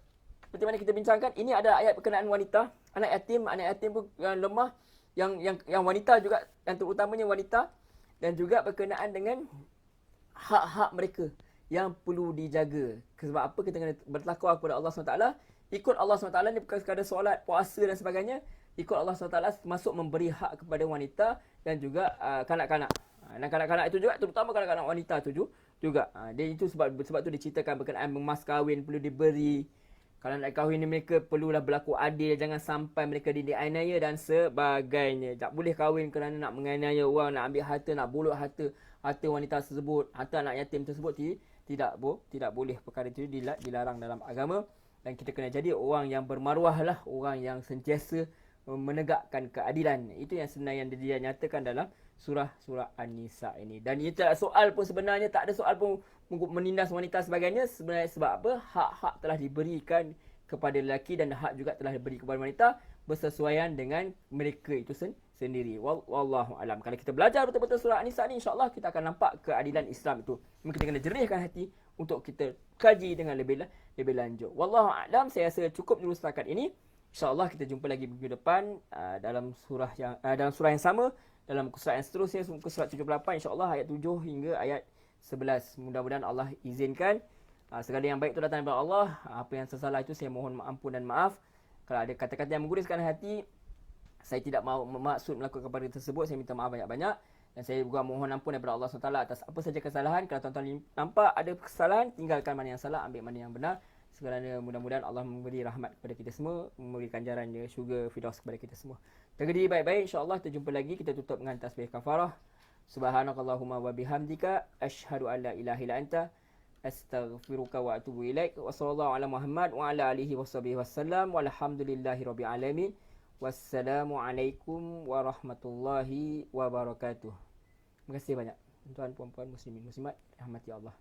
seperti mana kita bincangkan, ini ada ayat berkenaan wanita, anak yatim pun yang lemah, yang wanita juga, yang terutamanya wanita, dan juga berkenaan dengan hak-hak mereka yang perlu dijaga. Sebab apa kita kena bertakwa kepada Allah SWT. Ikut Allah SWT ni bukan sekadar solat, puasa dan sebagainya. Ikut Allah SWT termasuk memberi hak kepada wanita dan juga kanak-kanak. Dan kanak-kanak itu juga, terutama kanak-kanak wanita tu juga. Dia itu sebab tu diceritakan berkenaan emas kahwin perlu diberi. Kalau nak kahwin ni mereka perlulah berlaku adil, jangan sampai mereka dianiaya dan sebagainya. Tak boleh kahwin kerana nak menganiaya orang, nak ambil harta, nak bulut harta wanita tersebut, harta anak yatim tersebut. Tidak boleh perkara itu dilarang dalam agama. Dan kita kena jadi orang yang bermaruah lah, orang yang sentiasa menegakkan keadilan. Itu yang sebenarnya yang dia nyatakan dalam surah An-Nisa ini. Dan ia tak soal pun sebenarnya, tak ada soal pun menindas wanita sebagainya. Sebenarnya sebab apa? Hak-hak telah diberikan kepada lelaki dan hak juga telah diberi kepada wanita bersesuaian dengan mereka itu sendiri. Wallahu alam. Kalau kita belajar betul-betul surah An-Nisa ni, insya-Allah kita akan nampak keadilan Islam itu. Kita kena jernihkan hati untuk kita kaji dengan lebih lanjut. Wallahu alam. Saya rasa cukup dulu setakat ini. InsyaAllah kita jumpa lagi minggu depan dalam surah yang sama, dalam muka surat yang seterusnya, muka surat 78, insyaAllah ayat 7 hingga ayat 11. Mudah-mudahan Allah izinkan segala yang baik itu datang daripada Allah. Apa yang tersalah itu saya mohon ampun dan maaf. Kalau ada kata-kata yang mengguriskan hati, saya tidak mahu maksud melakukan perkara tersebut, saya minta maaf banyak-banyak. Dan saya juga mohon ampun daripada Allah SWT atas apa saja kesalahan. Kalau tuan-tuan nampak ada kesalahan, tinggalkan mana yang salah, ambil mana yang benar. Segalanya mudah-mudahan Allah memberi rahmat kepada kita semua, memberikan jarannya syurga firdaus kepada kita semua. Jaga diri baik-baik, insya-Allah kita jumpa lagi. Kita tutup dengan tasbih kafarah. Subhanakallahumma wa bihamdika asyhadu an la ilaha illa anta astaghfiruka wa atubu ilaik. Wa sallallahu ala Muhammad wa ala alihi washabihi wasallam. Walhamdulillahirabbil alamin. Wassalamualaikum warahmatullahi wabarakatuh. Terima kasih banyak tuan-tuan, puan-puan, muslimin, muslimat, rahmati Allah.